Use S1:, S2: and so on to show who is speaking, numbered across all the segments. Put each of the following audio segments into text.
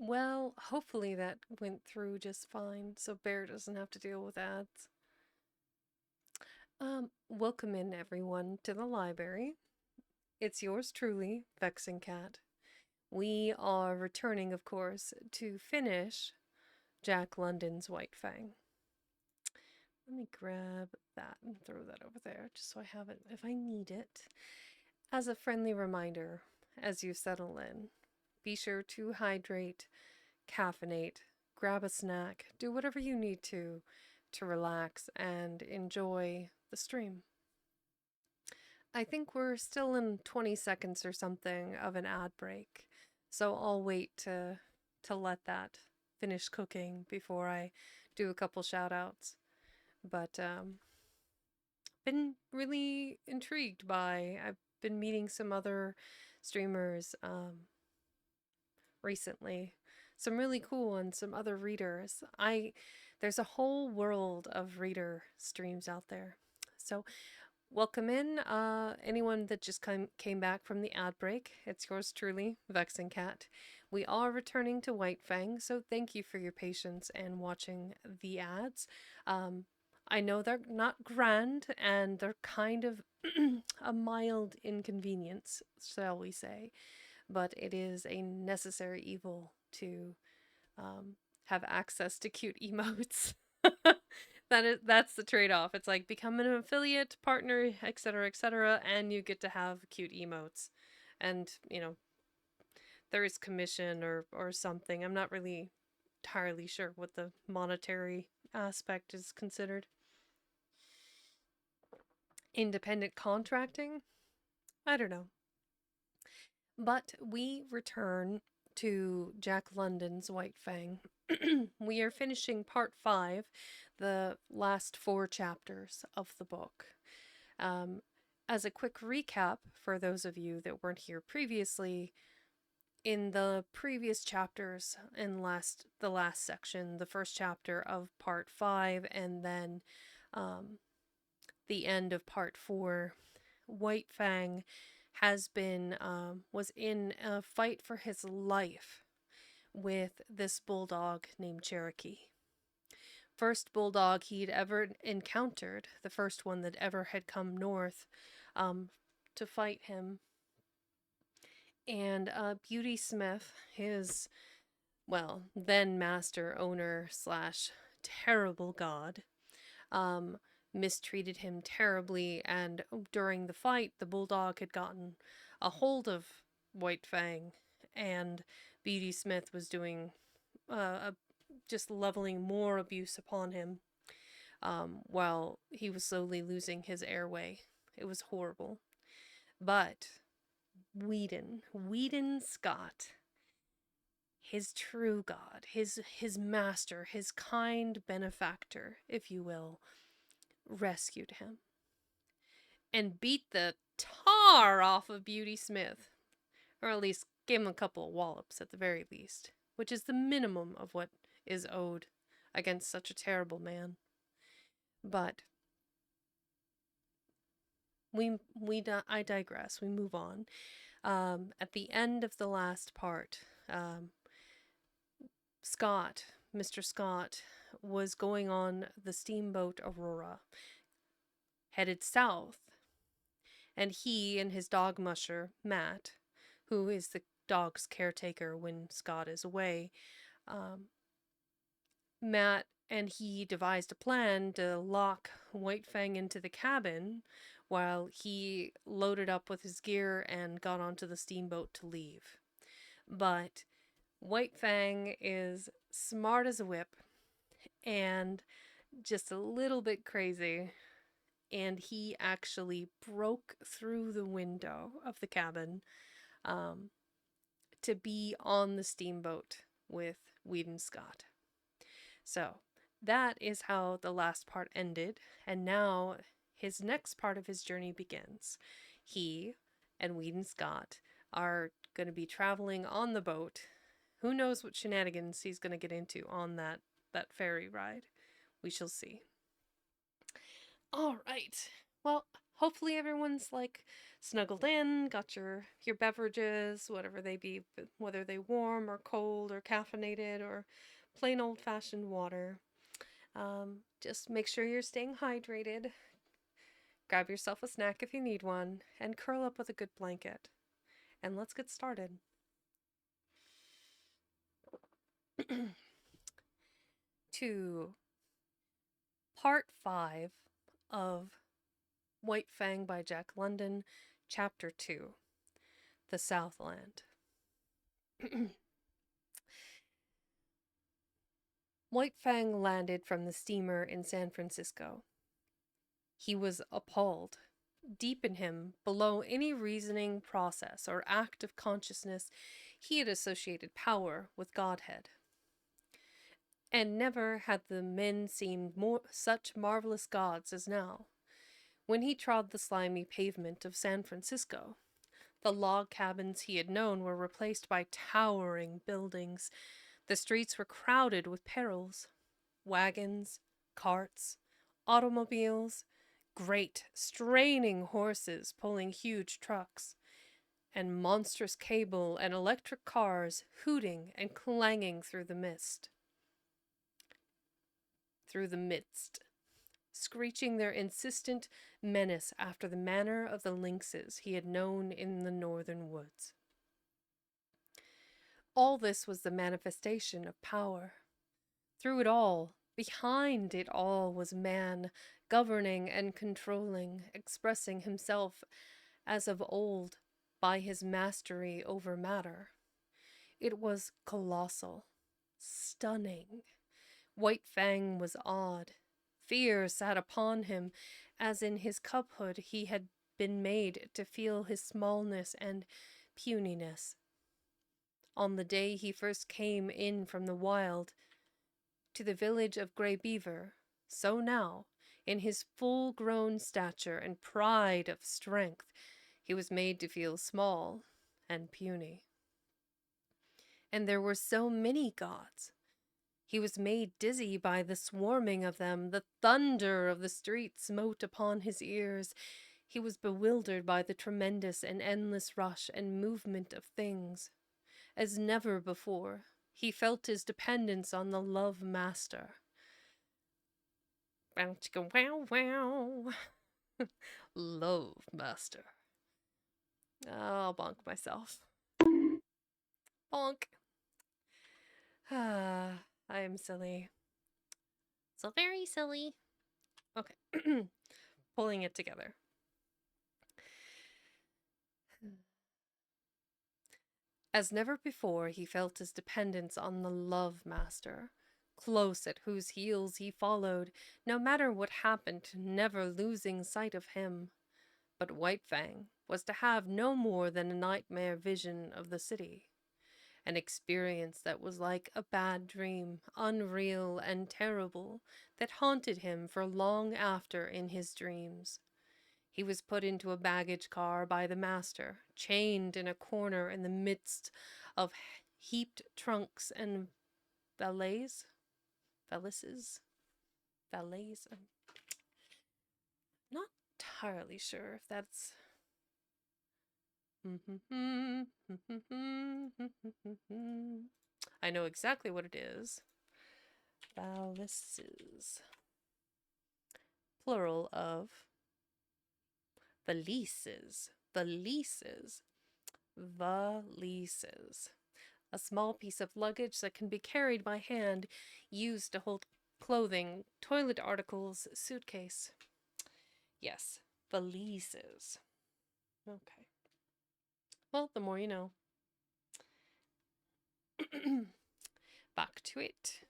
S1: Well, hopefully that went through just fine, so Bear doesn't have to deal with ads. Welcome in everyone to the library. It's yours truly, Vexing Cat. We are returning, of course, to finish Jack London's White Fang. Let me grab that and throw that over there, just so I have it if I need it. As a friendly reminder, as you settle in, be sure to hydrate, caffeinate, grab a snack, do whatever you need to relax and enjoy the stream. I think we're still in 20 seconds or something of an ad break, so I'll wait to let that finish cooking before I do a couple shout outs. But been really intrigued by, I've been meeting some other streamers recently. Some really cool and some other readers. There's a whole world of reader streams out there. So welcome in, anyone that just came back from the ad break. It's yours truly, Vexing Cat. We are returning to White Fang, so thank you for your patience and watching the ads. Um, I know they're not grand and they're kind of a mild inconvenience, shall we say, but it is a necessary evil to have access to cute emotes. That's the trade-off. It's like become an affiliate partner, etc., and you get to have cute emotes. And, there is commission or something. I'm not really entirely sure what the monetary aspect is considered. Independent contracting? I don't know. But we return to Jack London's White Fang. We are finishing part 5, the last 4 chapters of the book. As a quick recap for those of you that weren't here previously, in the previous chapters, in the last section, the first chapter of part 5, and then the end of part 4, White Fang was in a fight for his life with this bulldog named Cherokee. First bulldog he'd ever encountered, the first one that ever had come north to fight him. And Beauty Smith, his, then master, owner / terrible god, mistreated him terribly, and during the fight, the bulldog had gotten a hold of White Fang, and Beauty Smith was doing just leveling more abuse upon him, while he was slowly losing his airway. It was horrible. But Whedon Scott, his true god, his master, his kind benefactor, if you will, rescued him and beat the tar off of Beauty Smith, or at least gave him a couple of wallops at the very least, which is the minimum of what is owed against such a terrible man. But I digress. We move on. At the end of the last part, Mr. Scott, was going on the steamboat Aurora, headed south, and he and his dog musher, Matt, who is the dog's caretaker when Scott is away, Matt and he devised a plan to lock White Fang into the cabin while he loaded up with his gear and got onto the steamboat to leave. But White Fang is smart as a whip and just a little bit crazy, and he actually broke through the window of the cabin to be on the steamboat with Whedon Scott. So that is how the last part ended, and now his next part of his journey begins. He and Whedon Scott are going to be traveling on the boat. Who knows what shenanigans he's going to get into on that ferry ride. We shall see. All right. Well, hopefully everyone's snuggled in, got your beverages, whatever they be, whether they warm or cold or caffeinated or plain old-fashioned water. Just make sure you're staying hydrated. Grab yourself a snack if you need one, and curl up with a good blanket. And let's get started. To part 5 of White Fang by Jack London, Chapter 2, The Southland. White Fang landed from the steamer in San Francisco. He was appalled. Deep in him, below any reasoning process or act of consciousness, he had associated power with Godhead. And never had the men seemed such marvelous gods as now, when he trod the slimy pavement of San Francisco. The log cabins he had known were replaced by towering buildings. The streets were crowded with perils. Wagons, carts, automobiles, great, straining horses pulling huge trucks, and monstrous cable and electric cars hooting and clanging through the mist. Through the midst, screeching their insistent menace after the manner of the lynxes he had known in the northern woods. All this was the manifestation of power. Through it all, behind it all, was man, governing and controlling, expressing himself as of old by his mastery over matter. It was colossal, stunning. White Fang was awed. Fear sat upon him, as in his cubhood he had been made to feel his smallness and puniness. On the day he first came in from the wild to the village of Grey Beaver, so now, in his full-grown stature and pride of strength, he was made to feel small and puny. And there were so many gods. He was made dizzy by the swarming of them. The thunder of the street smote upon his ears. He was bewildered by the tremendous and endless rush and movement of things. As never before, he felt his dependence on the Love Master. Wow. Love Master. I'll bonk myself. Bonk. I am silly. So very silly. Okay. Pulling it together. As never before, he felt his dependence on the Love Master, close at whose heels he followed, no matter what happened, never losing sight of him. But White Fang was to have no more than a nightmare vision of the city. An experience that was like a bad dream, unreal and terrible, that haunted him for long after in his dreams. He was put into a baggage car by the master, chained in a corner in the midst of heaped trunks and valises. I'm not entirely sure if that's... I know exactly what it is. Valises. Plural of valises. Valises. Valises. A small piece of luggage that can be carried by hand, used to hold clothing, toilet articles, suitcase. Yes, valises. Okay. Well, the more you know. Back to it.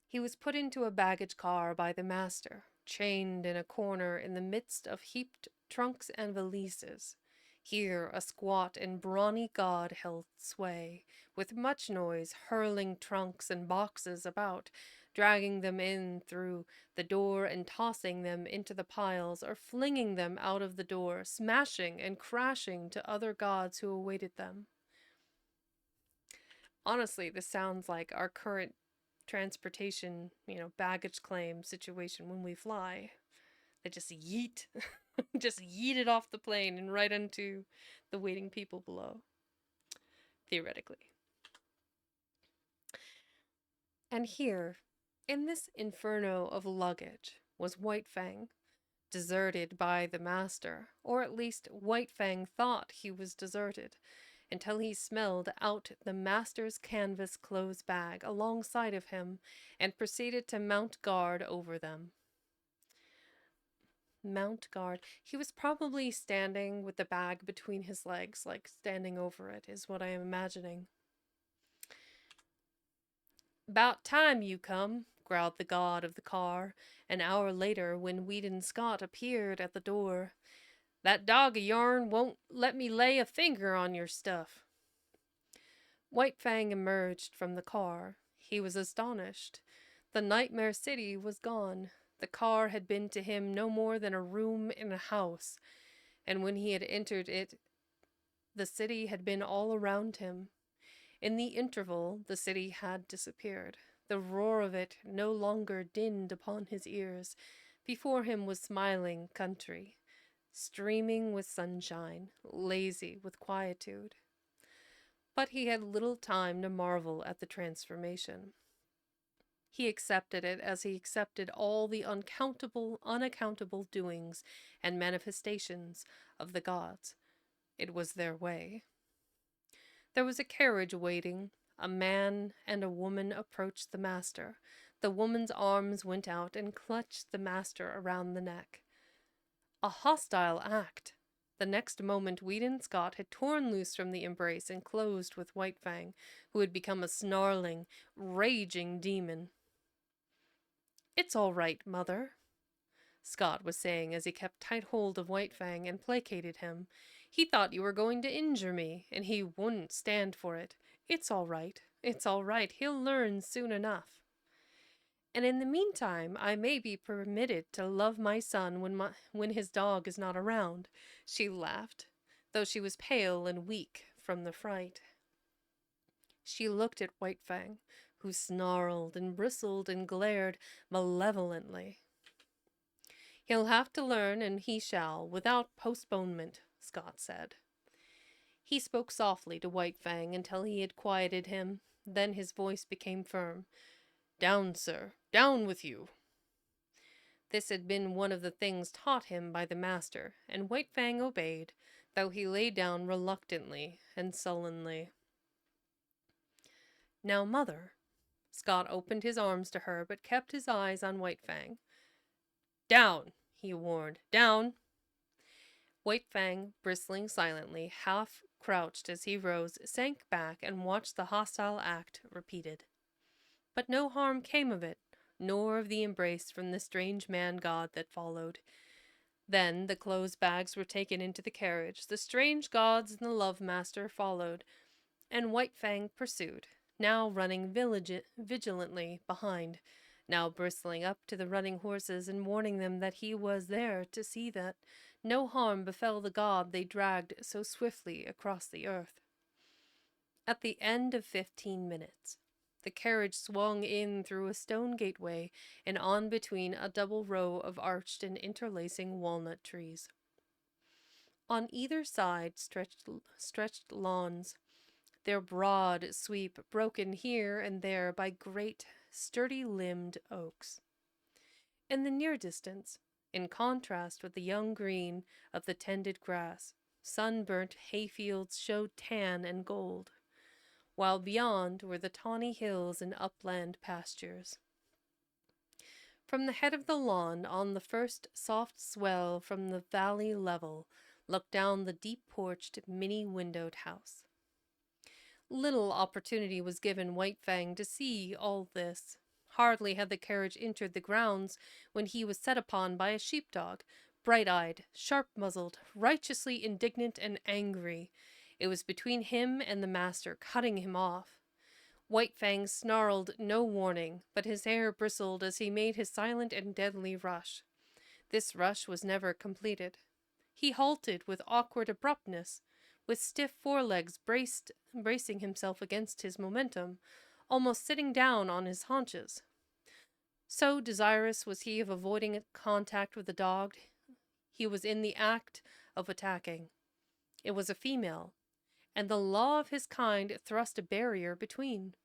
S1: He was put into a baggage car by the master, chained in a corner in the midst of heaped trunks and valises. Here a squat and brawny god held sway, with much noise, hurling trunks and boxes about, dragging them in through the door and tossing them into the piles, or flinging them out of the door, smashing and crashing to other gods who awaited them. Honestly, this sounds like our current transportation, baggage claim situation when we fly. They just yeet, just yeet it off the plane and right into the waiting people below. Theoretically. And here, in this inferno of luggage, was White Fang, deserted by the master, or at least White Fang thought he was deserted, until he smelled out the master's canvas clothes bag alongside of him and proceeded to mount guard over them. Mount guard. He was probably standing with the bag between his legs, like standing over it, is what I am imagining. "'Bout time you come," growled the god of the car, an hour later when Weedon Scott appeared at the door. "That dog of yourn won't let me lay a finger on your stuff." White Fang emerged from the car. He was astonished. The nightmare city was gone. The car had been to him no more than a room in a house. and when he had entered it, the city had been all around him. In the interval, the city had disappeared. The roar of it no longer dinned upon his ears. Before him was smiling country, streaming with sunshine, lazy with quietude. But he had little time to marvel at the transformation. He accepted it as he accepted all the unaccountable doings and manifestations of the gods. It was their way. There was a carriage waiting. A man and a woman approached the master. The woman's arms went out and clutched the master around the neck. A hostile act. The next moment, Weedon Scott had torn loose from the embrace and closed with White Fang, who had become a snarling, raging demon. "It's all right, Mother," Scott was saying as he kept tight hold of White Fang and placated him. "He thought you were going to injure me, and he wouldn't stand for it. It's all right. It's all right. He'll learn soon enough. And in the meantime, I may be permitted to love my son when his dog is not around," she laughed, though she was pale and weak from the fright. She looked at White Fang, who snarled and bristled and glared malevolently. "He'll have to learn, and he shall, without postponement," Scott said. He spoke softly to White Fang until he had quieted him. Then his voice became firm. "Down, sir. Down with you." This had been one of the things taught him by the master, and White Fang obeyed, though he lay down reluctantly and sullenly. "Now, Mother." Scott opened his arms to her, but kept his eyes on White Fang. "Down," he warned. "Down." White Fang, bristling silently, half crouched as he rose, sank back and watched the hostile act repeated. But no harm came of it, nor of the embrace from the strange man-god that followed. Then the clothes bags were taken into the carriage, the strange gods and the love-master followed, and White Fang pursued, now running vigilantly behind, now bristling up to the running horses and warning them that he was there to see that no harm befell the god they dragged so swiftly across the earth. At the end of 15 minutes, the carriage swung in through a stone gateway and on between a double row of arched and interlacing walnut trees. On either side stretched lawns, their broad sweep broken here and there by great, sturdy-limbed oaks. In the near distance, in contrast with the young green of the tended grass, sunburnt hayfields showed tan and gold, while beyond were the tawny hills and upland pastures. From the head of the lawn, on the first soft swell from the valley level, looked down the deep-porched, many-windowed house. Little opportunity was given White Fang to see all this. Hardly had the carriage entered the grounds when he was set upon by a sheepdog, bright-eyed, sharp-muzzled, righteously indignant and angry. It was between him and the master, cutting him off. White Fang snarled no warning, but his hair bristled as he made his silent and deadly rush. This rush was never completed. He halted with awkward abruptness, with stiff forelegs bracing himself against his momentum, almost sitting down on his haunches. So desirous was he of avoiding contact with the dog, he was in the act of attacking. It was a female, and the law of his kind thrust a barrier between.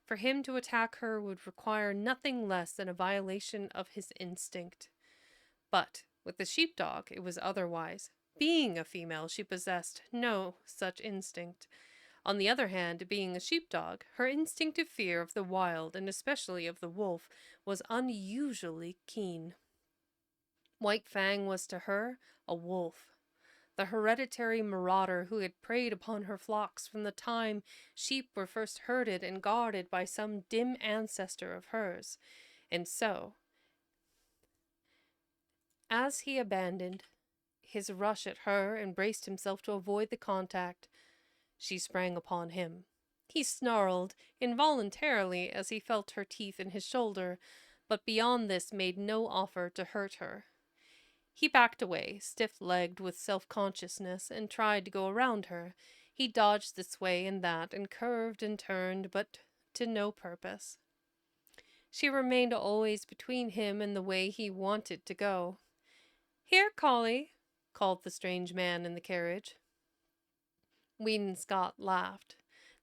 S1: For him to attack her would require nothing less than a violation of his instinct. But with the sheepdog it was otherwise. Being a female, she possessed no such instinct. On the other hand, being a sheepdog, her instinctive fear of the wild, and especially of the wolf, was unusually keen. White Fang was to her a wolf, the hereditary marauder who had preyed upon her flocks from the time sheep were first herded and guarded by some dim ancestor of hers. And so, as he abandoned his rush at her and braced himself to avoid the contact, she sprang upon him. He snarled involuntarily as he felt her teeth in his shoulder, but beyond this made no offer to hurt her. He backed away, stiff-legged with self-consciousness, and tried to go around her. He dodged this way and that, and curved and turned, but to no purpose. She remained always between him and the way he wanted to go. "Here, Collie," called the strange man in the carriage. Weedon Scott laughed.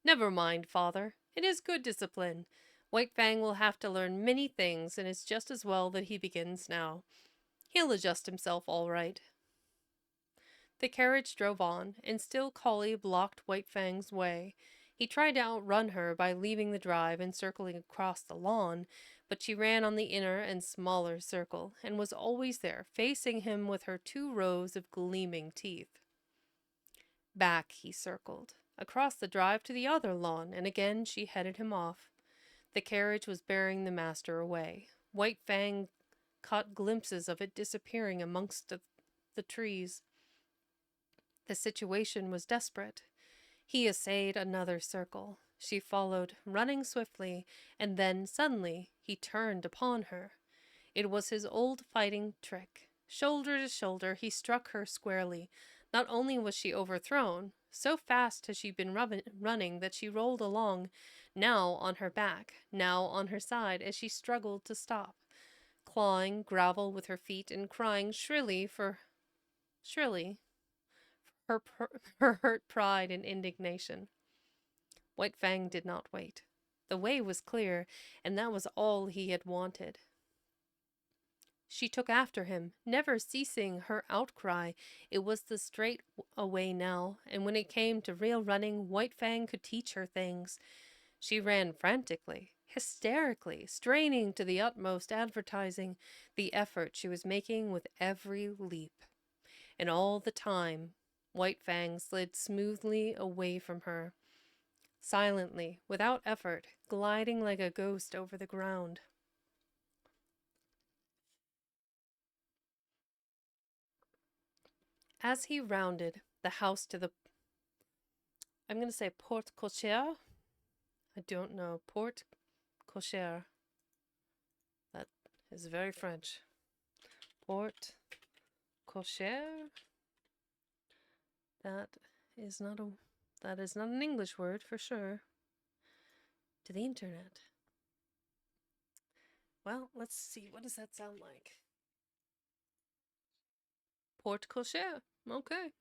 S1: "Never mind, father. It is good discipline. White Fang will have to learn many things, and it's just as well that he begins now. He'll adjust himself all right." The carriage drove on, and still Collie blocked White Fang's way. He tried to outrun her by leaving the drive and circling across the lawn, but she ran on the inner and smaller circle, and was always there, facing him with her 2 rows of gleaming teeth. Back he circled, across the drive to the other lawn, and again she headed him off. The carriage was bearing the master away. White Fang caught glimpses of it disappearing amongst the trees. The situation was desperate. He essayed another circle. She followed, running swiftly, and then, suddenly, he turned upon her. It was his old fighting trick. Shoulder to shoulder, he struck her squarely. Not only was she overthrown, so fast had she been running that she rolled along, now on her back, now on her side, as she struggled to stop, clawing gravel with her feet and crying shrilly her hurt pride and indignation. White Fang did not wait. The way was clear, and that was all he had wanted. She took after him, never ceasing her outcry. It was the straight away now, and when it came to real running, White Fang could teach her things. She ran frantically, hysterically, straining to the utmost, advertising the effort she was making with every leap. And all the time, White Fang slid smoothly away from her, silently, without effort, gliding like a ghost over the ground. As he rounded the house to the, I'm going to say porte cochere. I don't know. Porte cochere. That is very French. Porte cochere. That is not an English word for sure. To the internet. Well, let's see. What does that sound like? Porte cochere. Okay.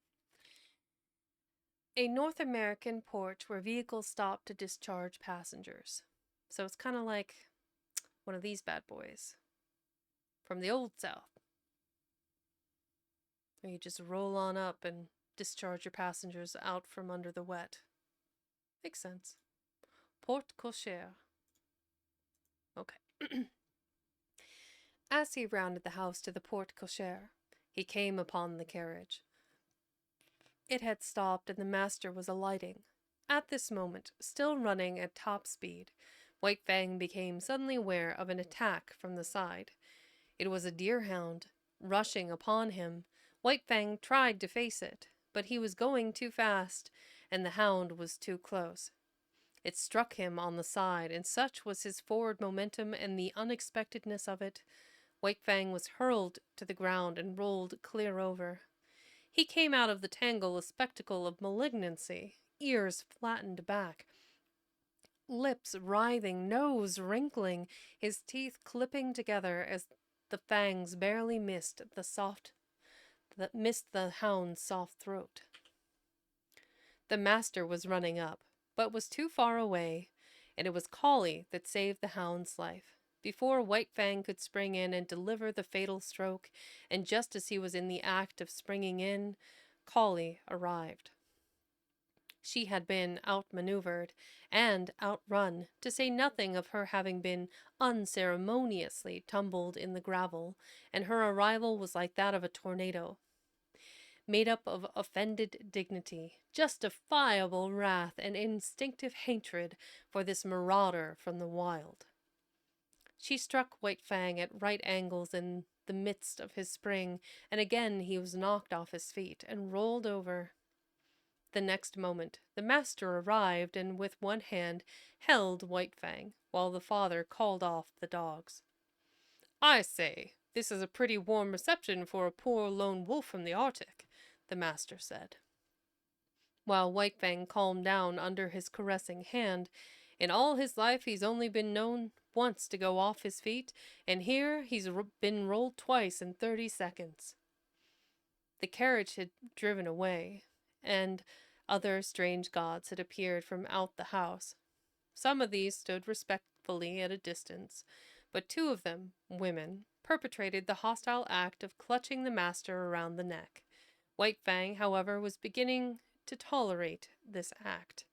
S1: A North American port where vehicles stop to discharge passengers. So it's kind of like one of these bad boys from the old South, where you just roll on up and discharge your passengers out from under the wet. Makes sense. Porte cochere. Okay. As he rounded the house to the porte cochere, he came upon the carriage. It had stopped, and the master was alighting. At this moment, still running at top speed, White Fang became suddenly aware of an attack from the side. It was a deerhound, rushing upon him. White Fang tried to face it, but he was going too fast, and the hound was too close. It struck him on the side, and such was his forward momentum and the unexpectedness of it, White Fang was hurled to the ground and rolled clear over. He came out of the tangle a spectacle of malignancy, ears flattened back, lips writhing, nose wrinkling, his teeth clipping together as the fangs barely missed the hound's soft throat. The master was running up, but was too far away, and it was Collie that saved the hound's life. Before White Fang could spring in and deliver the fatal stroke, and just as he was in the act of springing in, Collie arrived. She had been outmaneuvered and outrun, to say nothing of her having been unceremoniously tumbled in the gravel, and her arrival was like that of a tornado, made up of offended dignity, justifiable wrath, and instinctive hatred for this marauder from the wild. She struck White Fang at right angles in the midst of his spring, and again he was knocked off his feet and rolled over. The next moment the master arrived, and with one hand held White Fang, while the father called off the dogs. "I say, This is a pretty warm reception for a poor lone wolf from the Arctic, the master said, while White Fang calmed down under his caressing hand. In all his life, he's only been known once to go off his feet, and here he's been rolled twice in 30 seconds. The carriage had driven away, and other strange gods had appeared from out the house. Some of these stood respectfully at a distance, but 2 of them, women, perpetrated the hostile act of clutching the master around the neck. White Fang, however, was beginning to tolerate this act.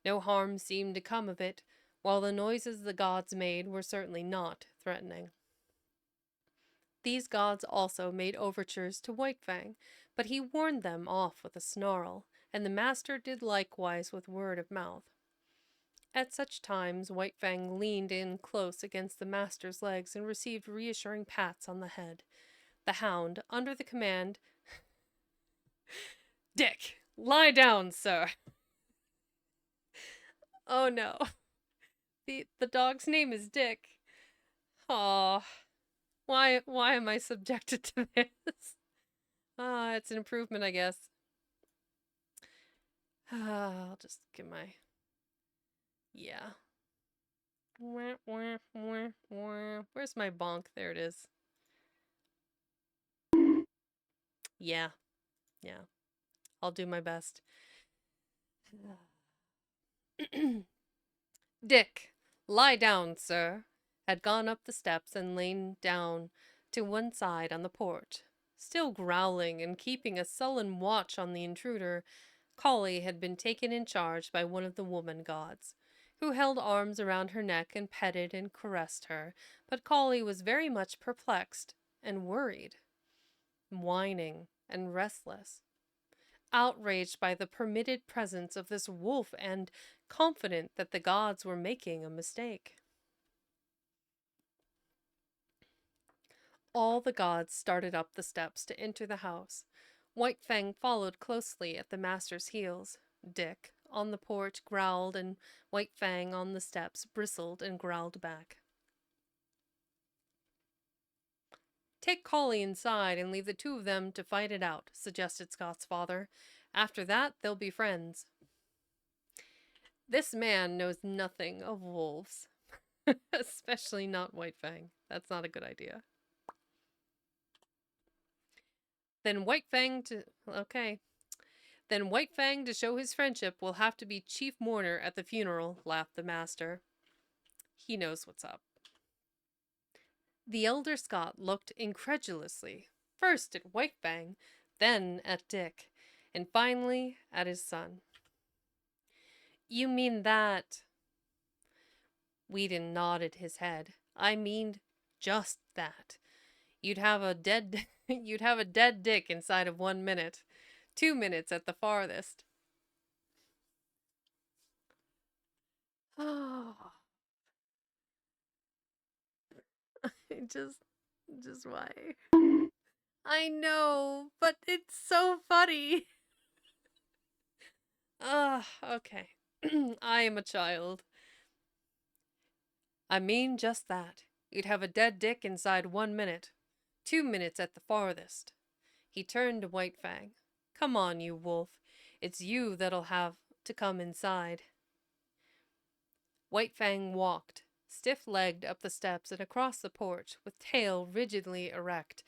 S1: No harm seemed to come of it, while the noises the gods made were certainly not threatening. These gods also made overtures to White Fang, but he warned them off with a snarl, and the master did likewise with word of mouth. At such times, White Fang leaned in close against the master's legs and received reassuring pats on the head. The hound, under the command, "Dick, lie down, sir." Oh no. The dog's name is Dick. Aw. Why am I subjected to this? It's an improvement, I guess. I'll just get my... Yeah. Where's my bonk? There it is. Yeah. I'll do my best. Dick, lie down, sir, had gone up the steps and lain down to one side on the porch. Still growling and keeping a sullen watch on the intruder, Collie had been taken in charge by one of the woman gods, who held arms around her neck and petted and caressed her, but Collie was very much perplexed and worried, whining and restless, outraged by the permitted presence of this wolf and confident that the gods were making a mistake. All the gods started up the steps to enter the house. White Fang followed closely at the master's heels. Dick, on the porch, growled, and White Fang on the steps bristled and growled back. Take Collie inside and leave the 2 of them to fight it out, suggested Scott's father. After that, they'll be friends. This man knows nothing of wolves, especially not White Fang. That's not a good idea. Then White Fang to show his friendship will have to be chief mourner at the funeral, laughed the master. He knows what's up. The elder Scott looked incredulously, first at White Fang, then at Dick, and finally at his son. You mean that? Whedon nodded his head. I mean just that. You'd have a dead Dick inside of 1 minute. 2 minutes at the farthest. Oh. Just why? I know, but it's so funny. Okay. I am a child. I mean just that. You'd have a dead Dick inside 1 minute. 2 minutes at the farthest. He turned to White Fang. Come on, you wolf. It's you that'll have to come inside. White Fang walked, stiff-legged up the steps and across the porch, with tail rigidly erect,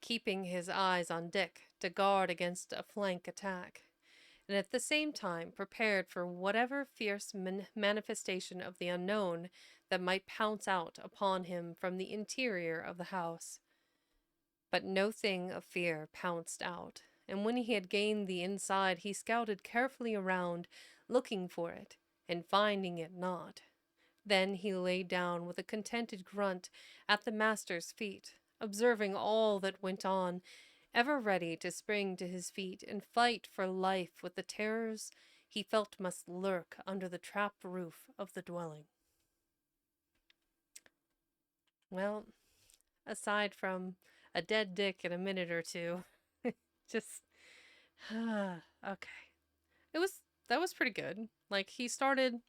S1: keeping his eyes on Dick to guard against a flank attack, and at the same time prepared for whatever fierce manifestation of the unknown that might pounce out upon him from the interior of the house. But no thing of fear pounced out, and when he had gained the inside, he scouted carefully around, looking for it, and finding it not. Then he lay down with a contented grunt at the master's feet, observing all that went on, ever ready to spring to his feet and fight for life with the terrors he felt must lurk under the trap roof of the dwelling. Well, aside from a dead Dick in a minute or 2, just okay. That was pretty good. Like, he started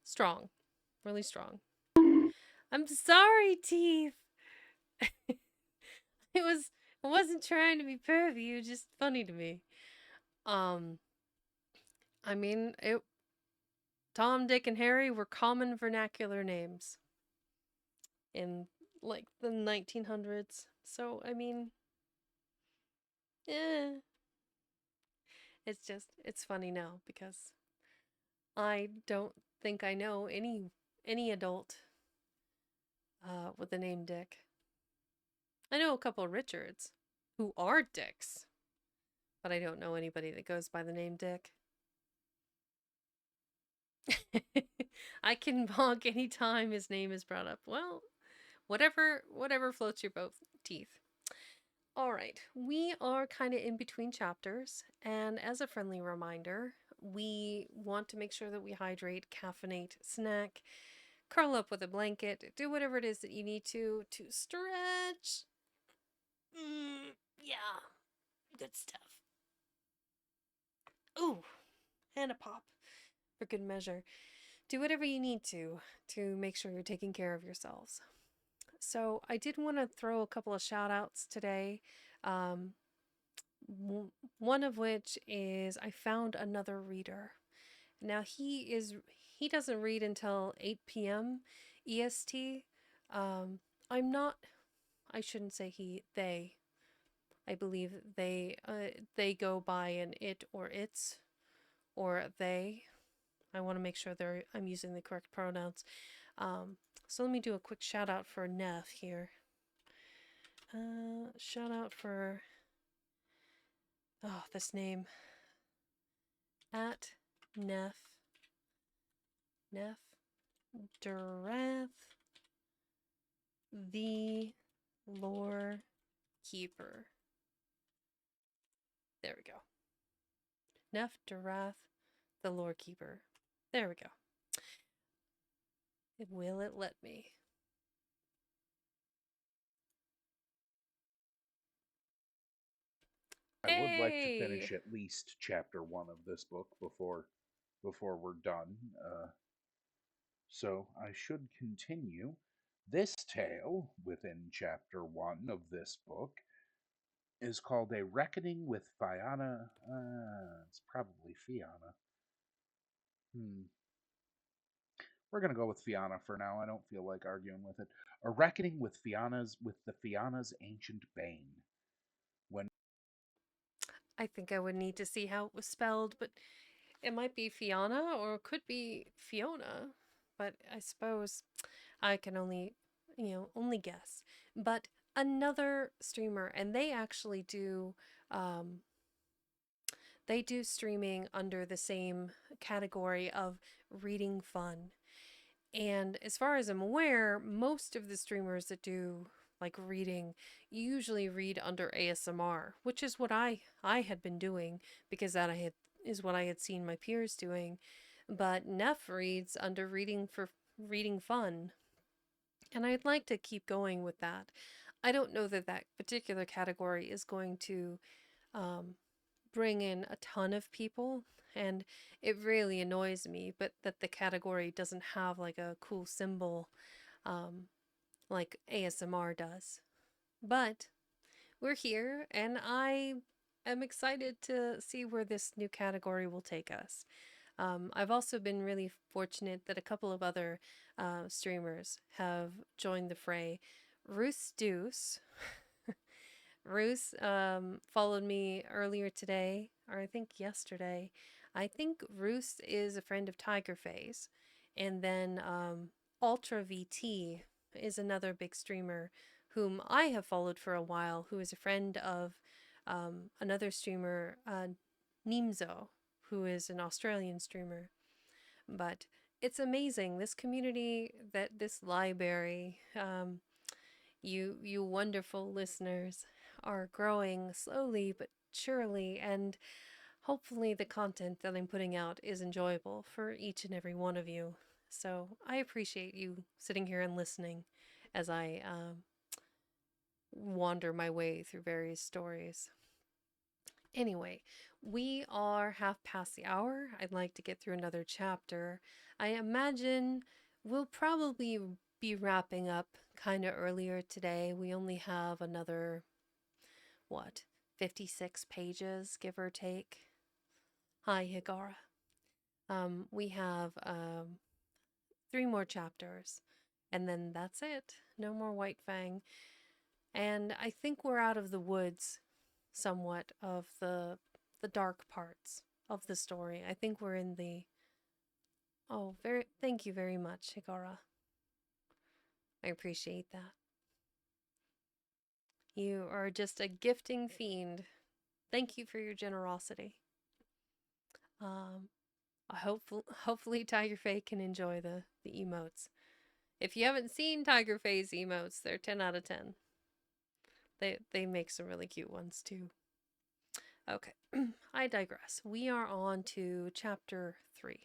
S1: strong, really strong. I'm sorry, Teeth. it wasn't trying to be pervy, it was just funny to me. Um, I mean, Tom, Dick, and Harry were common vernacular names in like the 1900s. So, I mean, eh, it's funny now because I don't think I know any adult with the name Dick. I know a couple of Richards who are Dicks, but I don't know anybody that goes by the name Dick. I can bonk anytime his name is brought up. Well, whatever floats your boat teeth. All right, we are kind of in between chapters, and as a friendly reminder, we want to make sure that we hydrate, caffeinate, snack, curl up with a blanket, do whatever it is that you need to stretch. Yeah, good stuff. Ooh, and a pop for good measure. Do whatever you need to make sure you're taking care of yourselves. So I did want to throw a couple of shout outs today. Um, one of which is I found another reader. Now he doesn't read until 8 p.m. EST. I'm not. I shouldn't say he. They. I believe they go by an it or its or they. I want to make sure I'm using the correct pronouns. So let me do a quick shout out for Neff here. Shout out for this name at Neff Durath, the lore keeper. There we go. Neff Durath, the lore keeper. There we go. Will it let me?
S2: I would like to finish at least chapter 1 of this book before we're done. So I should continue. This tale within chapter 1 of this book is called A Reckoning with Fiona. It's probably Fiona. We're gonna go with Fiona for now. I don't feel like arguing with it. A reckoning with the Fiona's ancient bane. When
S1: I think I would need to see how it was spelled, but it might be Fiona or it could be Fiona. But I suppose I can only guess. But another streamer, and um, they do streaming under the same category of reading fun. And as far as I'm aware, most of the streamers that do like reading usually read under ASMR, which is what I had been doing because that I had is what I had seen my peers doing. But Neff reads under reading for reading fun, and I'd like to keep going with that. I don't know that that particular category is going to um, bring in a ton of people, and it really annoys me, but that the category doesn't have like a cool symbol um, like ASMR does. But we're here, and I am excited to see where this new category will take us. I've also been really fortunate that a couple of other streamers have joined the fray. Ruth Deuce. Ruth followed me earlier today, or I think yesterday. I think Ruth is a friend of Tiger Face. And then Ultra VT is another big streamer whom I have followed for a while, who is a friend of another streamer, Nimzo, who is an Australian streamer. But it's amazing, this community, this library, you wonderful listeners are growing slowly but surely, and hopefully the content that I'm putting out is enjoyable for each and every one of you. So I appreciate you sitting here and listening as I wander my way through various stories. Anyway, we are half past the hour. I'd like to get through another chapter. I imagine we'll probably be wrapping up kind of earlier today. We only have another what, 56 pages, give or take. Hi, Higara. We have 3 more chapters, and then that's it. No more White Fang. And I think we're out of the woods somewhat of the dark parts of the story. I think we're in the Oh, very thank you very much, Higara. I appreciate that. You are just a gifting fiend. Thank you for your generosity. Um, hopefully Tiger Faye can enjoy the emotes. If you haven't seen Tiger Faye's emotes, they're 10 out of 10. They make some really cute ones too. Okay, I digress. We are on to chapter 3.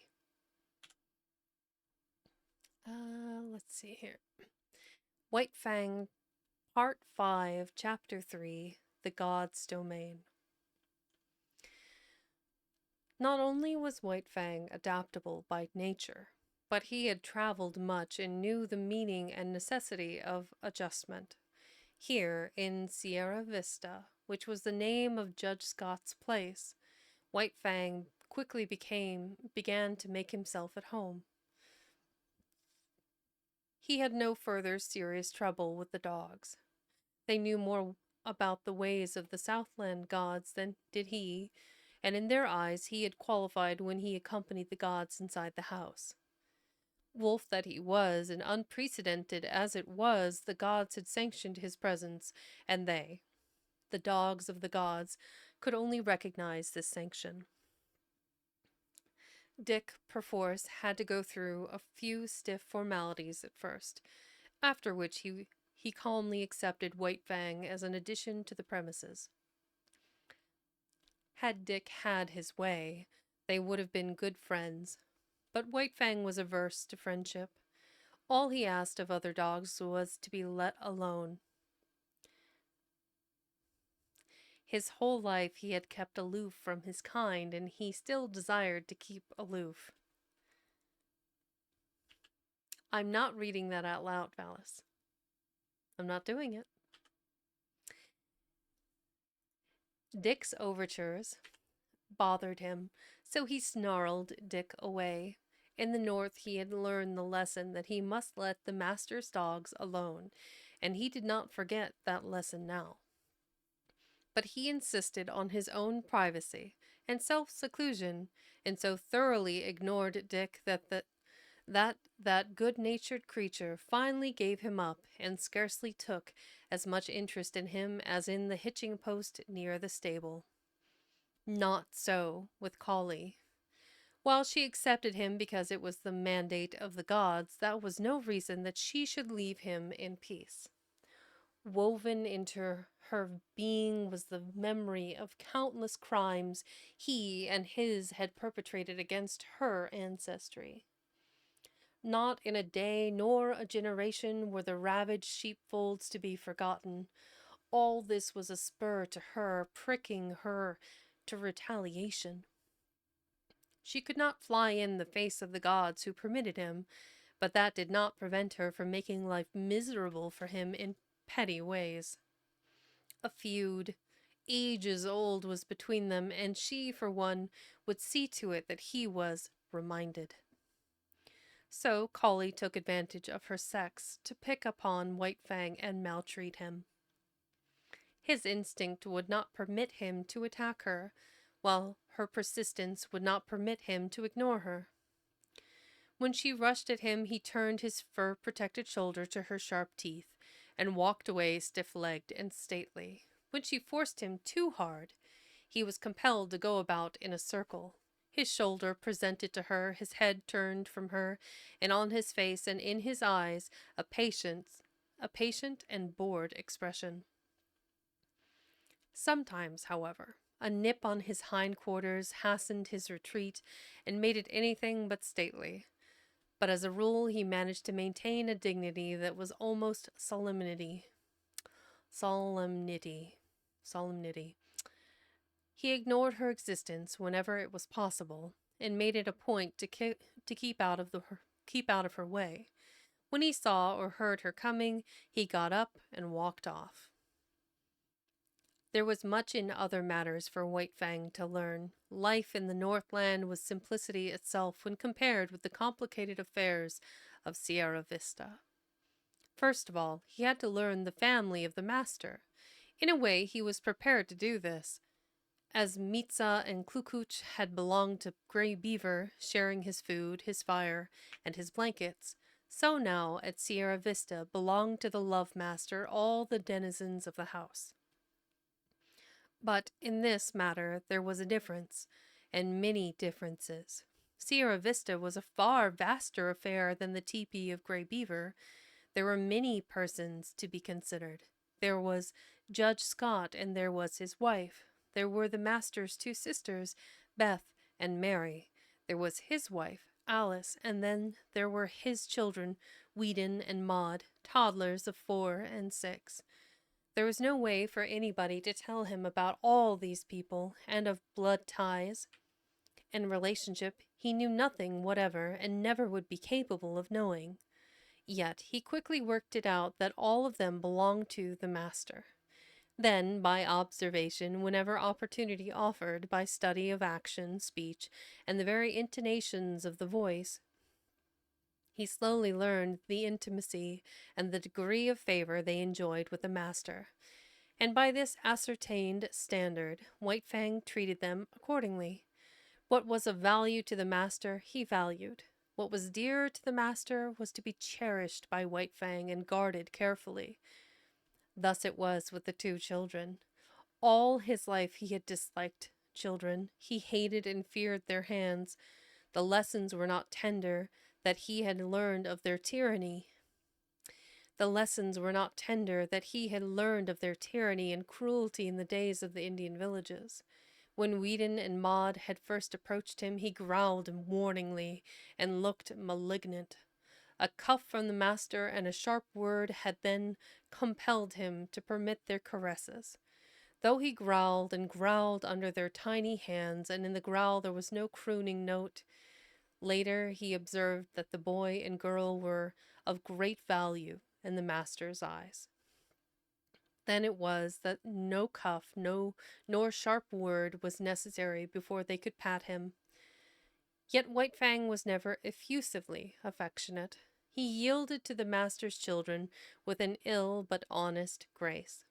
S1: Let's see here. White Fang, Part 5, Chapter 3, The God's Domain. Not only was White Fang adaptable by nature, but he had traveled much and knew the meaning and necessity of adjustment. Here, in Sierra Vista, which was the name of Judge Scott's place, White Fang quickly began to make himself at home. He had no further serious trouble with the dogs. They knew more about the ways of the Southland gods than did he, and in their eyes he had qualified when he accompanied the gods inside the house. Wolf that he was, and unprecedented as it was, the gods had sanctioned his presence, and they, the dogs of the gods, could only recognize this sanction. Dick, perforce, had to go through a few stiff formalities at first, after which he calmly accepted White Fang as an addition to the premises. Had Dick had his way, they would have been good friends, but White Fang was averse to friendship. All he asked of other dogs was to be let alone. His whole life he had kept aloof from his kind, and he still desired to keep aloof. I'm not reading that out loud, Valis. I'm not doing it. Dick's overtures bothered him, so he snarled Dick away. In the north he had learned the lesson that he must let the master's dogs alone, and he did not forget that lesson now. But he insisted on his own privacy and self-seclusion, and so thoroughly ignored Dick that good-natured creature finally gave him up and scarcely took as much interest in him as in the hitching post near the stable. Not so with Collie. While she accepted him because it was the mandate of the gods, that was no reason that she should leave him in peace. Woven into her being was the memory of countless crimes he and his had perpetrated against her ancestry. Not in a day nor a generation were the ravaged sheepfolds to be forgotten. All this was a spur to her, pricking her to retaliation. She could not fly in the face of the gods who permitted him, but that did not prevent her from making life miserable for him in petty ways. A feud, ages old, was between them, and she, for one, would see to it that he was reminded. So Collie took advantage of her sex to pick upon White Fang and maltreat him. His instinct would not permit him to attack her, while her persistence would not permit him to ignore her. When she rushed at him, he turned his fur-protected shoulder to her sharp teeth and walked away stiff-legged and stately. When she forced him too hard, he was compelled to go about in a circle, his shoulder presented to her, his head turned from her, and on his face and in his eyes a patient and bored expression. Sometimes, however, a nip on his hindquarters hastened his retreat and made it anything but stately. But as a rule he managed to maintain a dignity that was almost solemnity. He ignored her existence whenever it was possible, and made it a point to keep out of her way. When he saw or heard her coming, he got up and walked off. There was much in other matters for White Fang to learn. Life in the Northland was simplicity itself when compared with the complicated affairs of Sierra Vista. First of all, he had to learn the family of the master. In a way, he was prepared to do this. As Mitsa and Klukuch had belonged to Grey Beaver, sharing his food, his fire, and his blankets, so now at Sierra Vista belonged to the Love Master all the denizens of the house. But in this matter there was a difference, and many differences. Sierra Vista was a far vaster affair than the tepee of Grey Beaver. There were many persons to be considered. There was Judge Scott, and there was his wife. There were the master's two sisters, Beth and Mary. There was his wife, Alice, and then there were his children, Whedon and Maud, toddlers of 4 and 6. There was no way for anybody to tell him about all these people, and of blood ties and relationship he knew nothing whatever, and never would be capable of knowing. Yet he quickly worked it out that all of them belonged to the master. Then, by observation, whenever opportunity offered, by study of action, speech, and the very intonations of the voice, he slowly learned the intimacy and the degree of favor they enjoyed with the master. And by this ascertained standard, White Fang treated them accordingly. What was of value to the master, he valued. What was dear to the master was to be cherished by White Fang and guarded carefully. Thus it was with the two children. All his life he had disliked children. He hated and feared their hands. The lessons were not tender that he had learned of their tyranny. The lessons were not tender that he had learned of their tyranny and cruelty in the days of the Indian villages. When Whedon and Maud had first approached him, he growled warningly and looked malignant. A cuff from the master and a sharp word had then compelled him to permit their caresses. Though he growled and growled under their tiny hands, and in the growl there was no crooning note, later he observed that the boy and girl were of great value in the master's eyes. Then it was that no cuff, nor sharp word was necessary before they could pat him. Yet White Fang was never effusively affectionate. He yielded to the master's children with an ill but honest grace,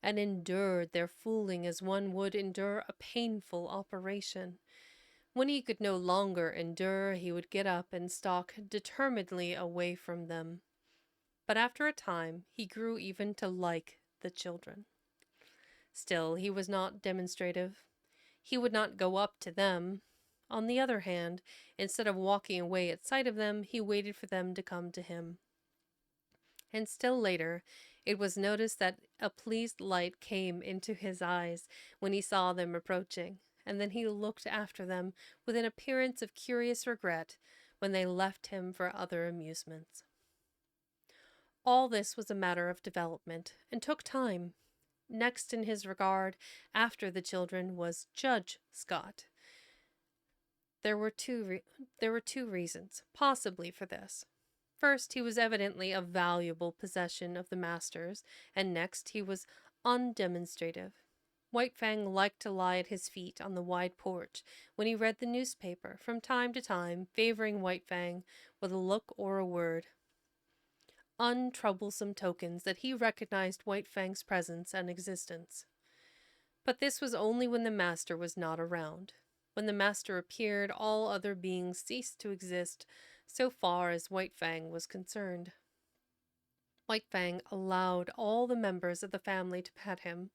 S1: and endured their fooling as one would endure a painful operation. When he could no longer endure, he would get up and stalk determinedly away from them. But after a time, he grew even to like the children. Still, he was not demonstrative. He would not go up to them. On the other hand, instead of walking away at sight of them, he waited for them to come to him. And still later, it was noticed that a pleased light came into his eyes when he saw them approaching, and then he looked after them with an appearance of curious regret when they left him for other amusements. All this was a matter of development, and took time. Next in his regard, after the children, was Judge Scott. There were two reasons, possibly, for this. First, he was evidently a valuable possession of the master's, and next, he was undemonstrative. White Fang liked to lie at his feet on the wide porch when he read the newspaper, from time to time favoring White Fang with a look or a word. Untroublesome tokens that he recognized White Fang's presence and existence. But this was only when the master was not around. When the master appeared, all other beings ceased to exist, so far as White Fang was concerned. White Fang allowed all the members of the family to pet him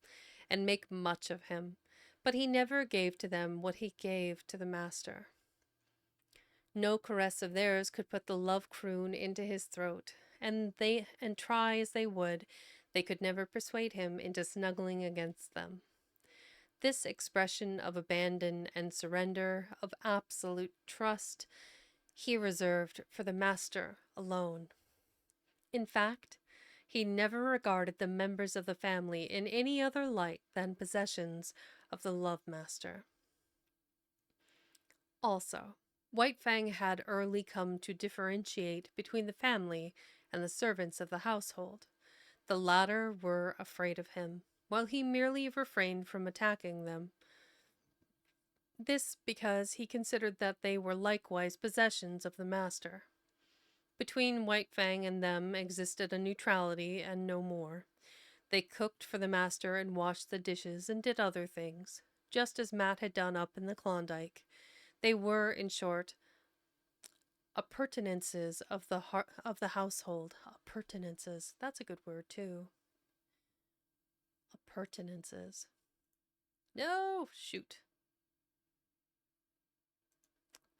S1: and make much of him, but he never gave to them what he gave to the master. No caress of theirs could put the love croon into his throat, and try as they would, they could never persuade him into snuggling against them. This expression of abandon and surrender, of absolute trust, he reserved for the master alone. In fact, he never regarded the members of the family in any other light than possessions of the love master. Also, White Fang had early come to differentiate between the family and the servants of the household. The latter were afraid of him. while he merely refrained from attacking them. This because he considered that they were likewise possessions of the master. Between White Fang and them existed a neutrality and no more. They cooked for the master and washed the dishes and did other things, just as Matt had done up in the Klondike. They were, in short, appurtenances of the household. Appurtenances. That's a good word too. Appurtenances. No, shoot.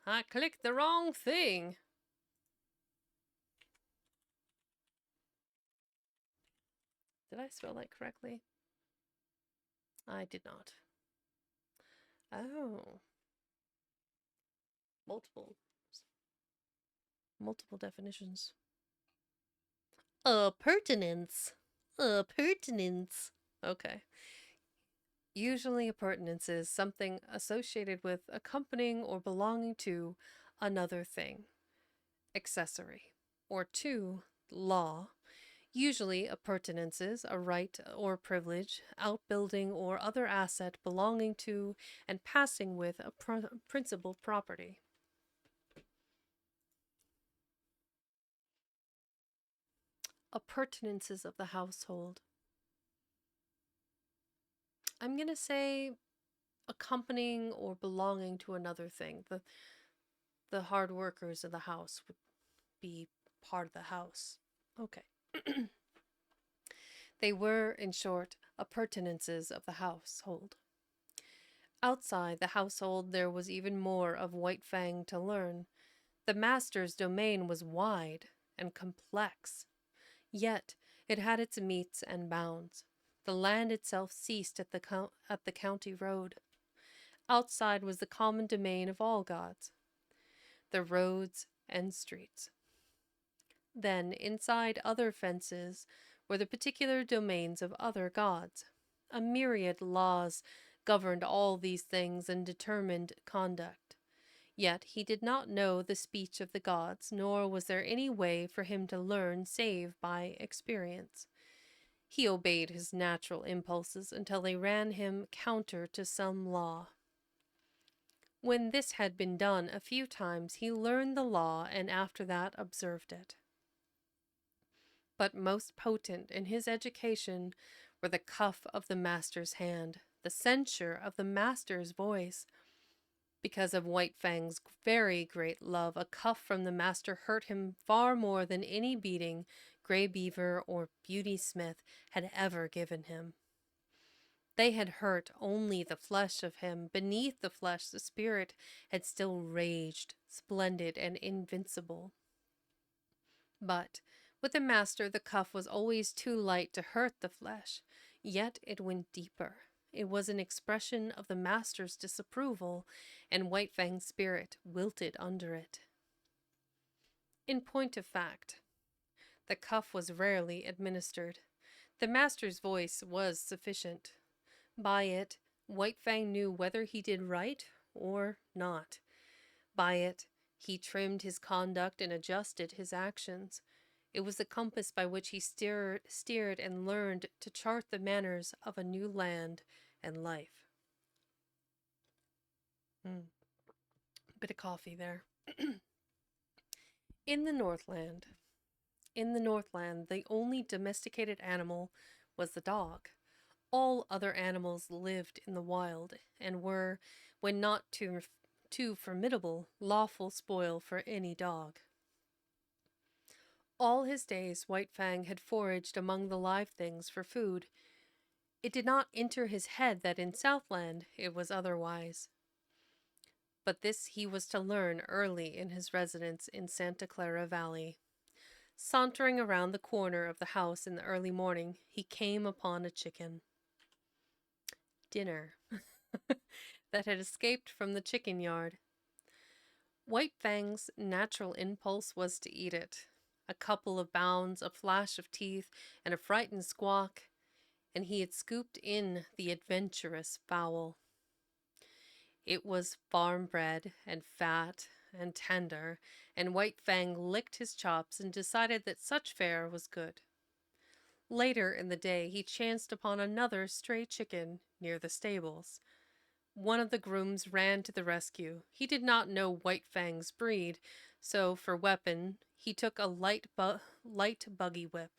S1: I clicked the wrong thing. Did I spell that correctly? I did not. Oh. Multiple. Multiple definitions. Appurtenance. Appurtenance. Okay. Usually, appurtenance is something associated with accompanying or belonging to another thing, accessory, or to law. Usually, appurtenance is a right or privilege, outbuilding, or other asset belonging to and passing with a principal property. Appurtenances of the household. I'm going to say accompanying or belonging to another thing. The hard workers of the house would be part of the house. Okay. They were, in short, appurtenances of the household. Outside the household there was even more of White Fang to learn. The master's domain was wide and complex, yet it had its metes and bounds. The land itself ceased at the county road. Outside was the common domain of all gods, the roads and streets. Then, inside other fences, were the particular domains of other gods. A myriad laws governed all these things and determined conduct. Yet he did not know the speech of the gods, nor was there any way for him to learn save by experience. He obeyed his natural impulses until they ran him counter to some law. When this had been done a few times, he learned the law and after that observed it. But most potent in his education were the cuff of the master's hand, the censure of the master's voice. Because of White Fang's very great love, a cuff from the master hurt him far more than any beating Grey Beaver or Beauty Smith had ever given him. They had hurt only the flesh of him. Beneath the flesh, the spirit had still raged, splendid and invincible. But with the master, the cuff was always too light to hurt the flesh, yet it went deeper. It was an expression of the master's disapproval, and White Fang's spirit wilted under it. In point of fact, the cuff was rarely administered. The master's voice was sufficient. By it, White Fang knew whether he did right or not. By it, he trimmed his conduct and adjusted his actions. It was the compass by which he steered and learned to chart the manners of a new land and life. Bit of coffee there. In the Northland, the only domesticated animal was the dog. All other animals lived in the wild and were, when not too formidable, lawful spoil for any dog. All his days White Fang had foraged among the live things for food. It did not enter his head that in Southland it was otherwise. But this he was to learn early in his residence in Santa Clara Valley. Sauntering around the corner of the house in the early morning, he came upon a chicken. Dinner that had escaped from the chicken yard. White Fang's natural impulse was to eat it. A couple of bounds, a flash of teeth, and a frightened squawk, and he had scooped in the adventurous fowl. It was farm-bred and fat and tender, and White Fang licked his chops and decided that such fare was good. Later in the day, he chanced upon another stray chicken near the stables. One of the grooms ran to the rescue. He did not know White Fang's breed, so for weapon he took a light buggy whip.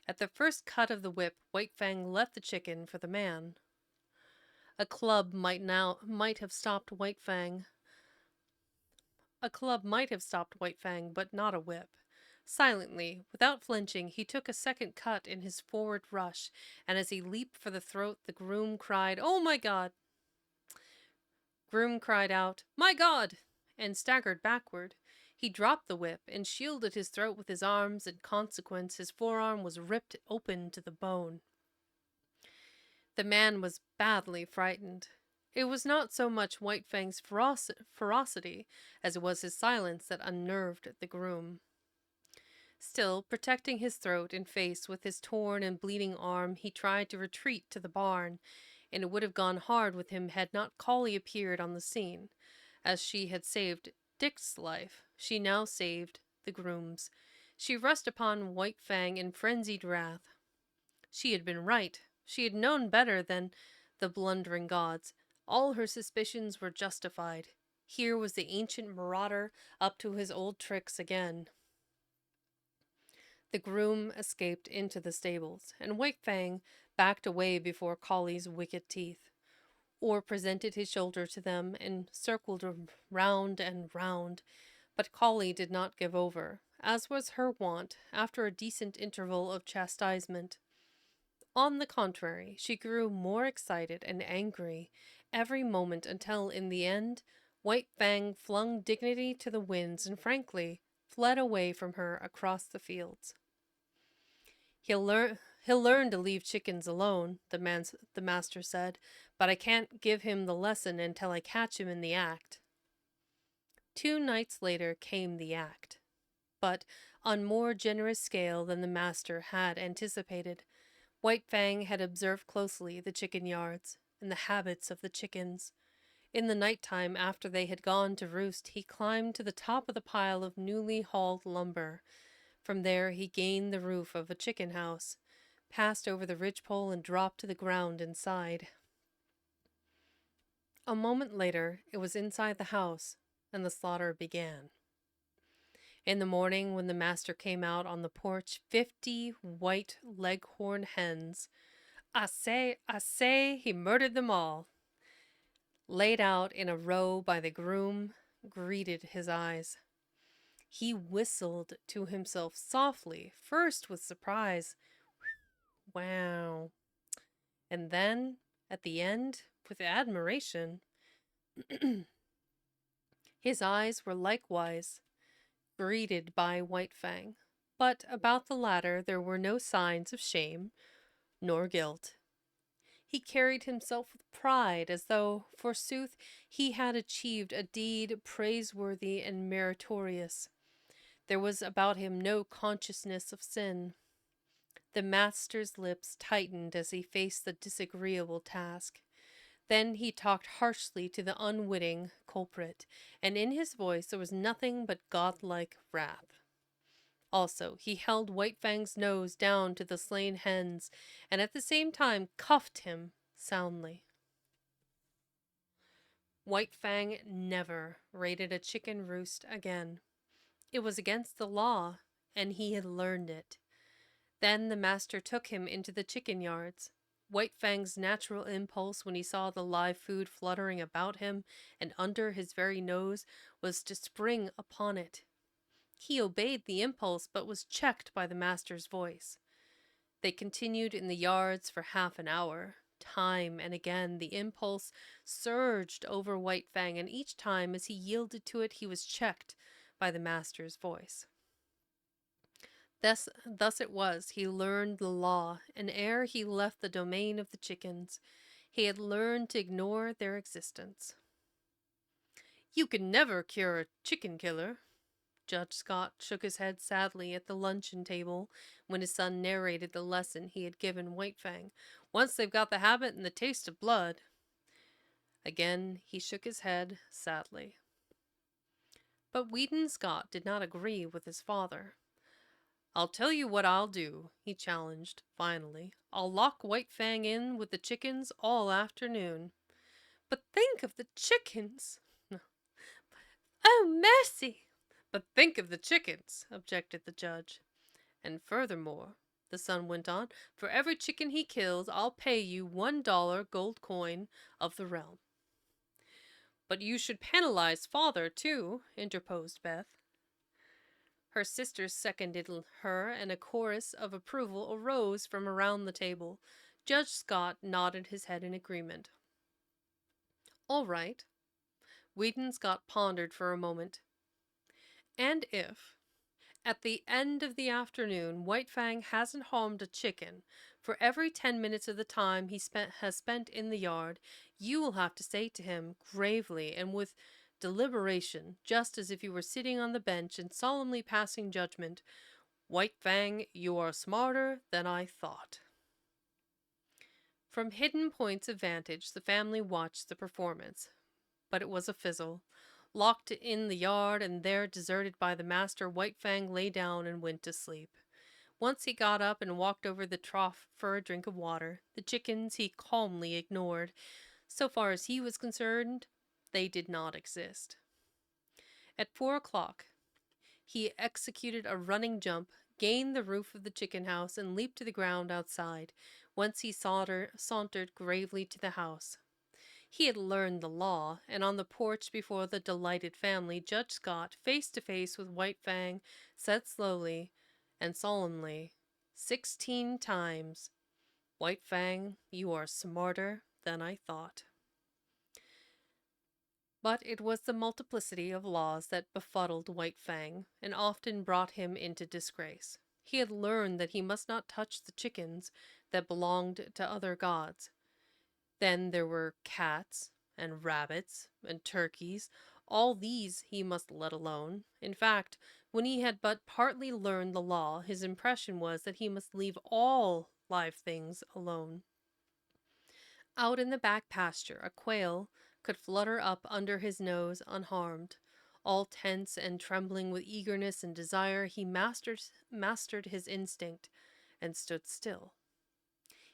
S1: At the first cut of the whip, White Fang left the chicken for the man. A club might have stopped White Fang. A club might have stopped White Fang, but not a whip. Silently, without flinching, he took a second cut in his forward rush, and as he leaped for the throat, the groom cried, "Oh my God!" Groom cried out, "My God!" and staggered backward. He dropped the whip and shielded his throat with his arms. In consequence, his forearm was ripped open to the bone. The man was badly frightened. It was not so much White Fang's ferocity as it was his silence that unnerved the groom. Still, protecting his throat and face with his torn and bleeding arm, he tried to retreat to the barn, and it would have gone hard with him had not Collie appeared on the scene. As she had saved Dick's life, she now saved the groom's. She rushed upon White Fang in frenzied wrath. She had been right. She had known better than the blundering gods. All her suspicions were justified. Here was the ancient marauder up to his old tricks again. The groom escaped into the stables, and White Fang backed away before Collie's wicked teeth, or presented his shoulder to them and circled round and round. But Collie did not give over, as was her wont after a decent interval of chastisement. On the contrary, she grew more excited and angry every moment until, in the end, White Fang flung dignity to the winds and frankly fled away from her across the fields. He'll learn to leave chickens alone, the master said, but I can't give him the lesson until I catch him in the act. 2 nights later came the act, but on more generous scale than the master had anticipated. White Fang had observed closely the chicken yards and the habits of the chickens. In the night time, after they had gone to roost, he climbed to the top of the pile of newly hauled lumber. From there he gained the roof of a chicken house, passed over the ridgepole, and dropped to the ground inside. A moment later, it was inside the house, and the slaughter began. In the morning, when the master came out on the porch, 50 white leghorn hens, I say, he murdered them all, laid out in a row by the groom, greeted his eyes. He whistled to himself softly, first with surprise, wow, and then, at the end, with admiration. His eyes were likewise greeted by White Fang, but about the latter there were no signs of shame nor guilt. He carried himself with pride, as though, forsooth, he had achieved a deed praiseworthy and meritorious. There was about him no consciousness of sin. The master's lips tightened as he faced the disagreeable task. Then he talked harshly to the unwitting culprit, and in his voice there was nothing but godlike wrath. Also, he held White Fang's nose down to the slain hens, and at the same time cuffed him soundly. White Fang never raided a chicken roost again. It was against the law, and he had learned it. Then the master took him into the chicken yards. White Fang's natural impulse when he saw the live food fluttering about him and under his very nose was to spring upon it. He obeyed the impulse, but was checked by the master's voice. They continued in the yards for half an hour. Time and again the impulse surged over White Fang, and each time as he yielded to it he was checked by the master's voice. Thus it was he learned the law, and ere he left the domain of the chickens, he had learned to ignore their existence. You can never cure a chicken killer. Judge Scott shook his head sadly at the luncheon table when his son narrated the lesson he had given White Fang. Once they've got the habit and the taste of blood. Again he shook his head sadly. But Weedon Scott did not agree with his father. I'll tell you what I'll do, he challenged, finally. I'll lock White Fang in with the chickens all afternoon. But think of the chickens! Oh, mercy! But think of the chickens, objected the judge. And furthermore, the son went on, for every chicken he kills, I'll pay you $1 gold coin of the realm. But you should penalize father, too, interposed Beth. Her sisters seconded her, and a chorus of approval arose from around the table. Judge Scott nodded his head in agreement. All right. Whedon Scott pondered for a moment. And if, at the end of the afternoon, White Fang hasn't harmed a chicken, for every 10 minutes of the time he has spent in the yard, you will have to say to him, gravely and with deliberation, just as if you were sitting on the bench and solemnly passing judgment, White Fang, you are smarter than I thought. From hidden points of vantage, the family watched the performance, but it was a fizzle. Locked in the yard and there deserted by the master, White Fang lay down and went to sleep. Once he got up and walked over the trough for a drink of water. The chickens he calmly ignored. So far as he was concerned, they did not exist. At 4 o'clock, he executed a running jump, gained the roof of the chicken house, and leaped to the ground outside, whence he sauntered gravely to the house. He had learned the law, and on the porch before the delighted family, Judge Scott, face to face with White Fang, said slowly and solemnly, 16 times, White Fang, you are smarter than I thought. But it was the multiplicity of laws that befuddled White Fang, and often brought him into disgrace. He had learned that he must not touch the chickens that belonged to other gods. Then there were cats, and rabbits, and turkeys. All these he must let alone. In fact, when he had but partly learned the law, his impression was that he must leave all live things alone. Out in the back pasture, a quail could flutter up under his nose unharmed. All tense and trembling with eagerness and desire, he mastered his instinct and stood still.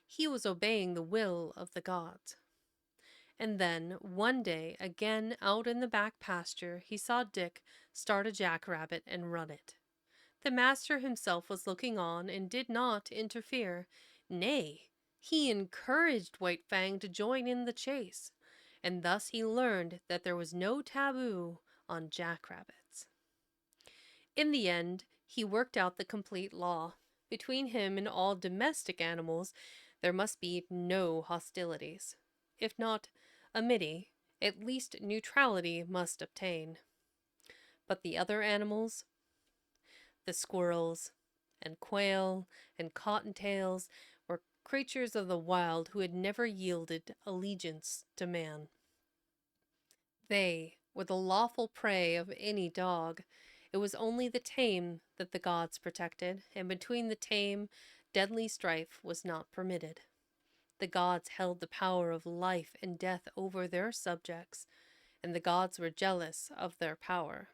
S1: He was obeying the will of the gods. And then, one day, again out in the back pasture, he saw Dick start a jackrabbit and run it. The master himself was looking on and did not interfere. Nay, he encouraged White Fang to join in the chase, and thus he learned that there was no taboo on jackrabbits. In the end, he worked out the complete law. Between him and all domestic animals, there must be no hostilities. If not amity, at least neutrality must obtain. But the other animals, the squirrels and quail and cottontails, were creatures of the wild who had never yielded allegiance to man. They were the lawful prey of any dog. It was only the tame that the gods protected, and between the tame, deadly strife was not permitted. The gods held the power of life and death over their subjects, and the gods were jealous of their power.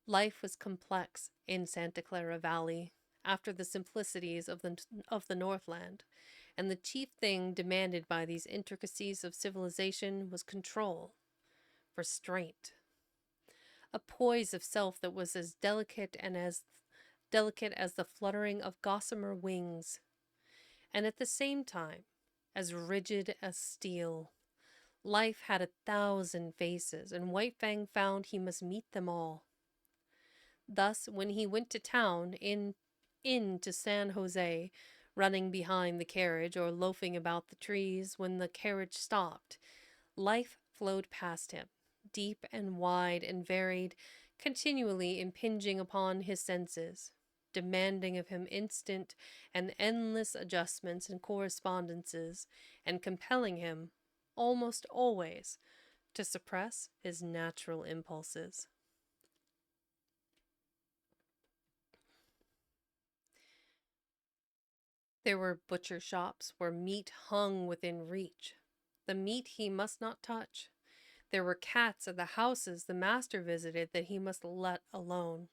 S1: Life was complex in Santa Clara Valley, after the simplicities of the Northland, and the chief thing demanded by these intricacies of civilization was control, restraint, a poise of self that was as delicate as the fluttering of gossamer wings, and at the same time as rigid as steel. Life had 1,000 faces, and White Fang found he must meet them all. Thus, when he went to town, into San Jose, running behind the carriage or loafing about the trees when the carriage stopped, life flowed past him, deep and wide and varied, continually impinging upon his senses, demanding of him instant and endless adjustments and correspondences, and compelling him, almost always, to suppress his natural impulses. There were butcher shops where meat hung within reach. The meat he must not touch. There were cats at the houses the master visited that he must let alone.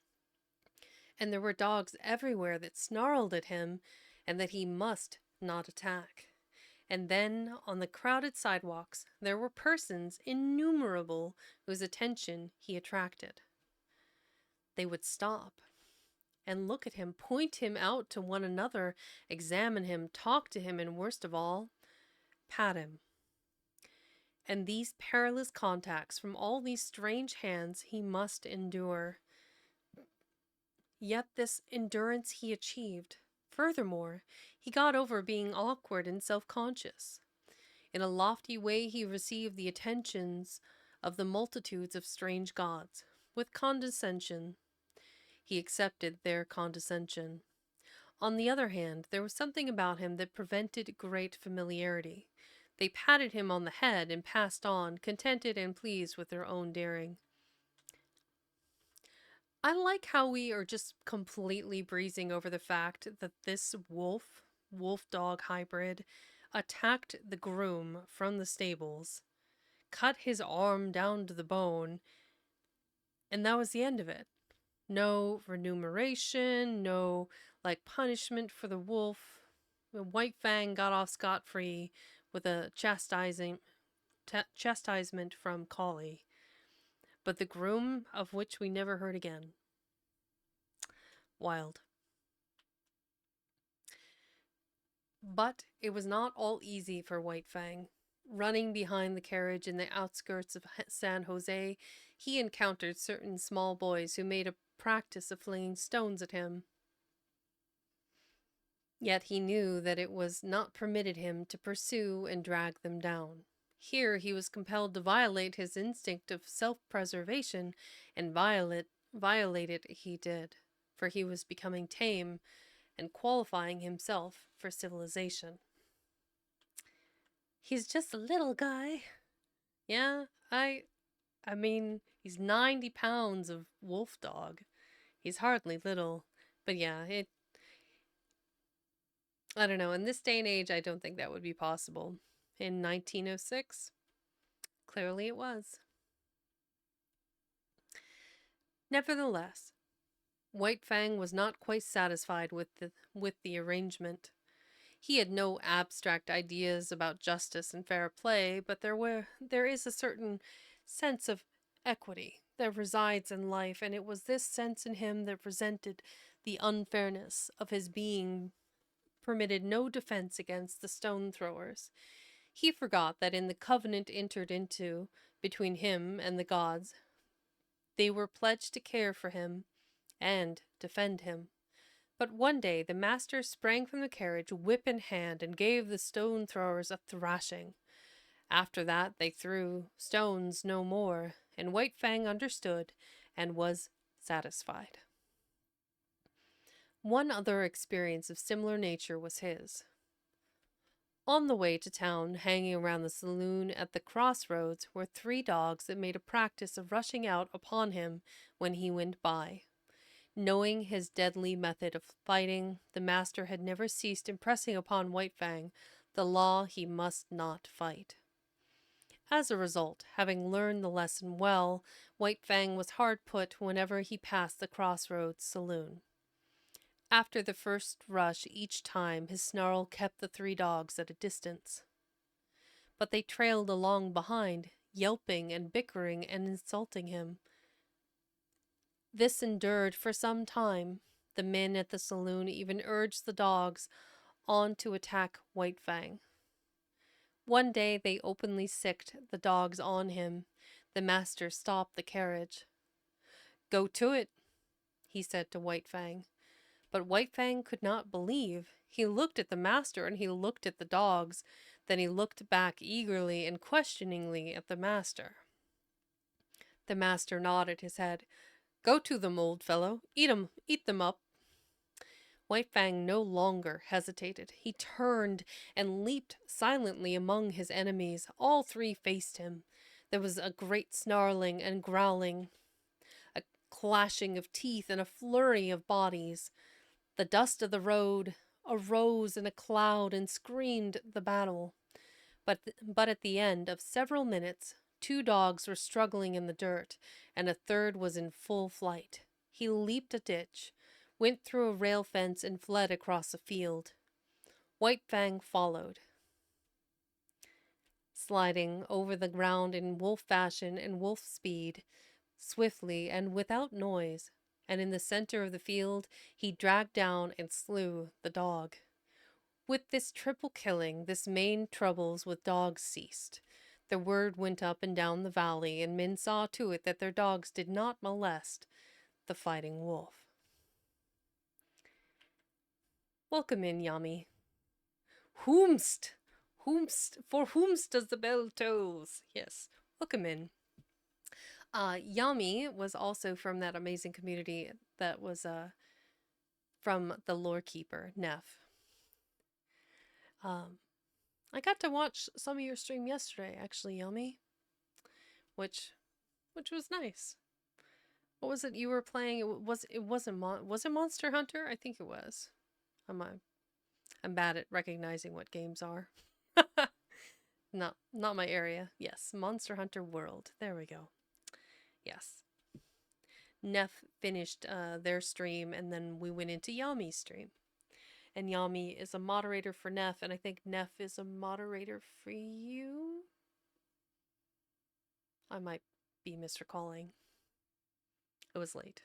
S1: and there were dogs everywhere that snarled at him and that he must not attack. And then, on the crowded sidewalks, there were persons innumerable whose attention he attracted. They would stop and look at him, point him out to one another, examine him, talk to him, and worst of all, pat him. And these perilous contacts from all these strange hands he must endure. Yet this endurance he achieved. Furthermore, he got over being awkward and self-conscious. In a lofty way he received the attentions of the multitudes of strange gods. With condescension, he accepted their condescension. On the other hand, there was something about him that prevented great familiarity. They patted him on the head and passed on, contented and pleased with their own daring. I like how we are just completely breezing over the fact that this wolf-dog hybrid attacked the groom from the stables, cut his arm down to the bone, and that was the end of it. No remuneration, no punishment for the wolf. White Fang got off scot-free with a chastisement from Collie. But the groom, of which we never heard again. Wild. But it was not all easy for White Fang. Running behind the carriage in the outskirts of San Jose, he encountered certain small boys who made a practice of flinging stones at him. Yet he knew that it was not permitted him to pursue and drag them down. Here he was compelled to violate his instinct of self-preservation, and violate it he did, for he was becoming tame and qualifying himself for civilization. He's just a little guy. Yeah, I mean, he's 90 pounds of wolf dog. He's hardly little, but yeah, I don't know. In this day and age, I don't think that would be possible. In 1906, clearly it was. Nevertheless, White Fang was not quite satisfied with the arrangement. He had no abstract ideas about justice and fair play, but there is a certain sense of equity that resides in life, and it was this sense in him that resented the unfairness of his being permitted no defense against the stone throwers. He forgot that in the covenant entered into between him and the gods, they were pledged to care for him and defend him. But one day the master sprang from the carriage, whip in hand, and gave the stone throwers a thrashing. After that they threw stones no more, and White Fang understood and was satisfied. One other experience of similar nature was his. On the way to town, hanging around the saloon at the crossroads, were 3 dogs that made a practice of rushing out upon him when he went by. Knowing his deadly method of fighting, the master had never ceased impressing upon White Fang the law he must not fight. As a result, having learned the lesson well, White Fang was hard put whenever he passed the crossroads saloon. After the first rush each time, his snarl kept the 3 dogs at a distance. But they trailed along behind, yelping and bickering and insulting him. This endured for some time. The men at the saloon even urged the dogs on to attack White Fang. One day they openly sicked the dogs on him. The master stopped the carriage. "Go to it," he said to White Fang. But White Fang could not believe. He looked at the master and he looked at the dogs. Then he looked back eagerly and questioningly at the master. The master nodded his head. "Go to them, old fellow. Eat them up." White Fang no longer hesitated. He turned and leaped silently among his enemies. All 3 faced him. There was a great snarling and growling, a clashing of teeth, and a flurry of bodies. The dust of the road arose in a cloud and screamed the battle. But at the end of several minutes, 2 dogs were struggling in the dirt, and a third was in full flight. He leaped a ditch, went through a rail fence and fled across a field. White Fang followed, sliding over the ground in wolf fashion and wolf speed, swiftly and without noise, and in the center of the field he dragged down and slew the dog. With this triple killing, this main troubles with dogs ceased. The word went up and down the valley, and men saw to it that their dogs did not molest the fighting wolf. Welcome in, Yami. Whomst! Whomst! For whomst does the bell tolls? Yes, welcome in. Yami was also from that amazing community that was from the lore keeper, Neff. I got to watch some of your stream yesterday, actually, Yami, which was nice. What was it you were playing? Was it Monster Hunter? I think it was. I'm bad at recognizing what games are. Not my area. Yes, Monster Hunter World. There we go. Yes. Neff finished their stream, and then we went into Yami's stream. And Yami is a moderator for Neff, and I think Neff is a moderator for you. I might be misrecalling. It was late.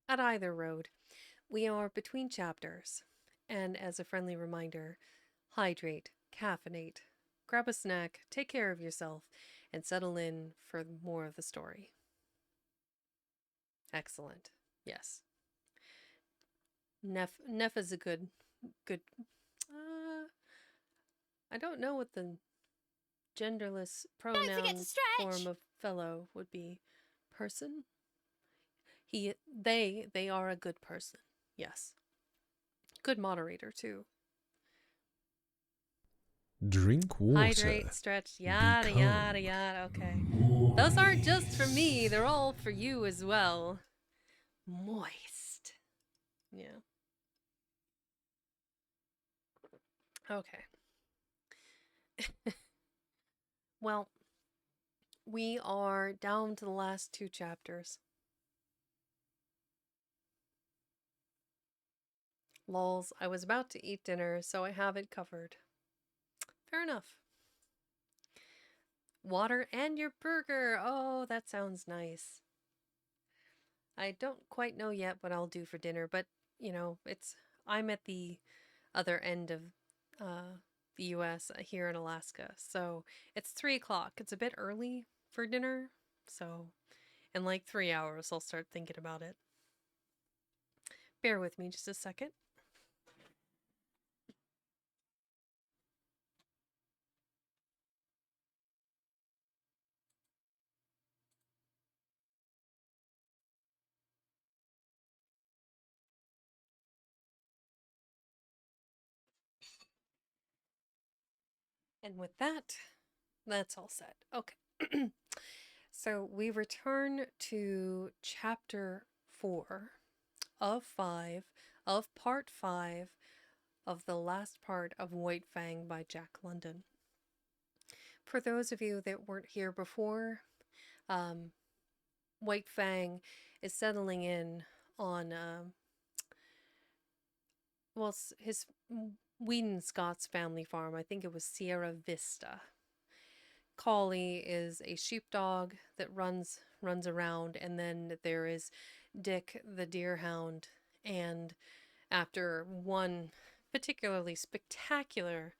S1: At either road, we are between chapters, and as a friendly reminder, hydrate, caffeinate, grab a snack, take care of yourself, and settle in for more of the story. Excellent. Yes. Neff is a good. I don't know what the genderless pronoun form of fellow would be. Person. They are a good person. Yes. Good moderator too.
S3: Drink water.
S1: Hydrate, stretch, yada yada yada. Okay. Those aren't just for me, they're all for you as well. Moist. Yeah. Okay. Well, we are down to the last 2 chapters. Lols, I was about to eat dinner, so I have it covered. Fair enough. Water and your burger. Oh, that sounds nice. I don't quite know yet what I'll do for dinner, but, you know, I'm at the other end of the US here in Alaska, so it's 3 o'clock. It's a bit early for dinner, so in like 3 hours I'll start thinking about it. Bear with me just a second. And with that, that's all set. Okay. So we return to chapter 4 of 5 of part 5 of the last part of White Fang by Jack London. For those of you that weren't here before, White Fang is settling in on, his Whedon Scott's family farm. I think it was Sierra Vista. Collie is a sheepdog that runs around, and then there is Dick the deerhound. And after one particularly spectacular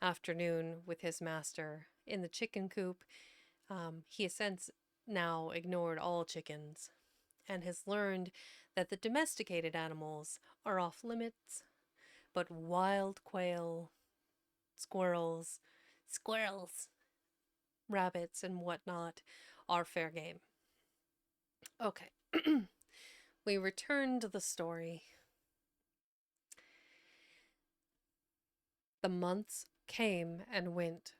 S1: afternoon with his master in the chicken coop, he has since now ignored all chickens and has learned that the domesticated animals are off limits, but wild quail, squirrels, rabbits, and whatnot are fair game. Okay. We return to the story. The months came and went.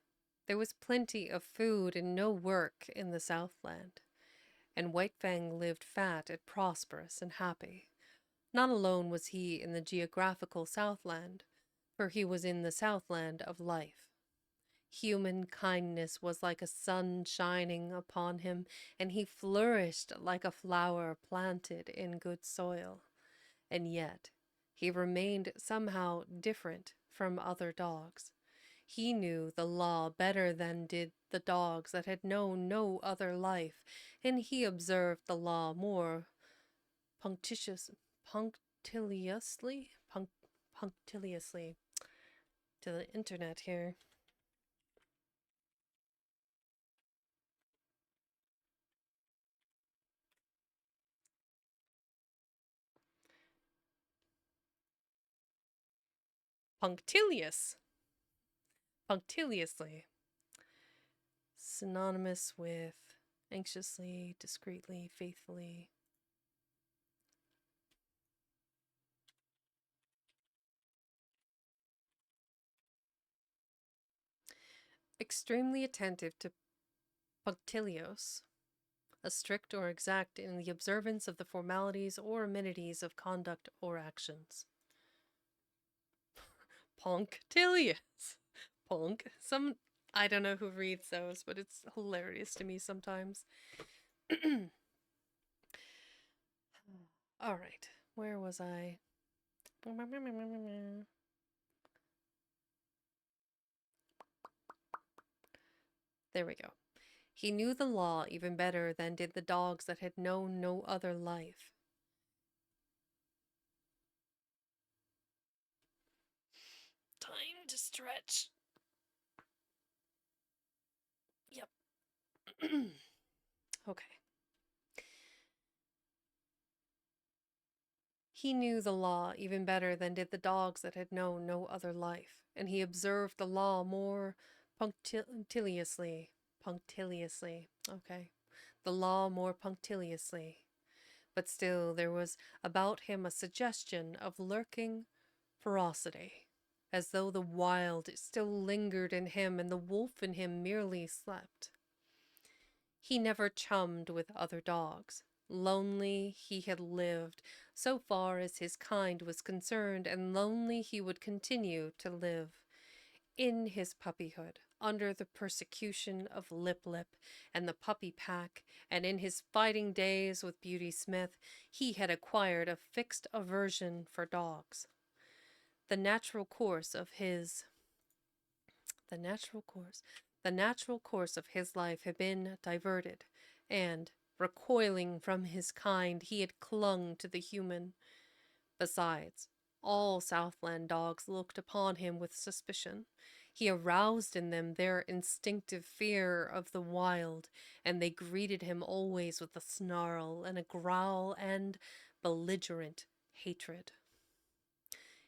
S1: There was plenty of food and no work in the Southland, and White Fang lived fat and prosperous and happy. Not alone was he in the geographical Southland, for he was in the Southland of life. Human kindness was like a sun shining upon him, and he flourished like a flower planted in good soil. And yet, he remained somehow different from other dogs. He knew the law better than did the dogs that had known no other life, and he observed the law more punctitious, punctiliously, punctiliously to the internet here. Punctilious, punctiliously, synonymous with anxiously, discreetly, faithfully. Extremely attentive to punctilios, a strict or exact in the observance of the formalities or amenities of conduct or actions. Punctilious. Punk. I don't know who reads those, but it's hilarious to me sometimes. All right, where was I? There we go. He knew the law even better than did the dogs that had known no other life. Time to stretch. Yep. Okay. He knew the law even better than did the dogs that had known no other life, and he observed the law more punctiliously. Punctiliously. Okay. The law more punctiliously. But still there was about him a suggestion of lurking ferocity, as though the wild still lingered in him and the wolf in him merely slept. He never chummed with other dogs. Lonely he had lived, so far as his kind was concerned, and lonely he would continue to live. In his puppyhood, under the persecution of Lip Lip and the puppy pack, and in his fighting days with Beauty Smith, he had acquired a fixed aversion for dogs. The natural course of his the natural course the natural course of his life had been diverted, and, recoiling from his kind, he had clung to the human. Besides, all Southland dogs looked upon him with suspicion. He aroused in them their instinctive fear of the wild, and they greeted him always with a snarl and a growl and belligerent hatred.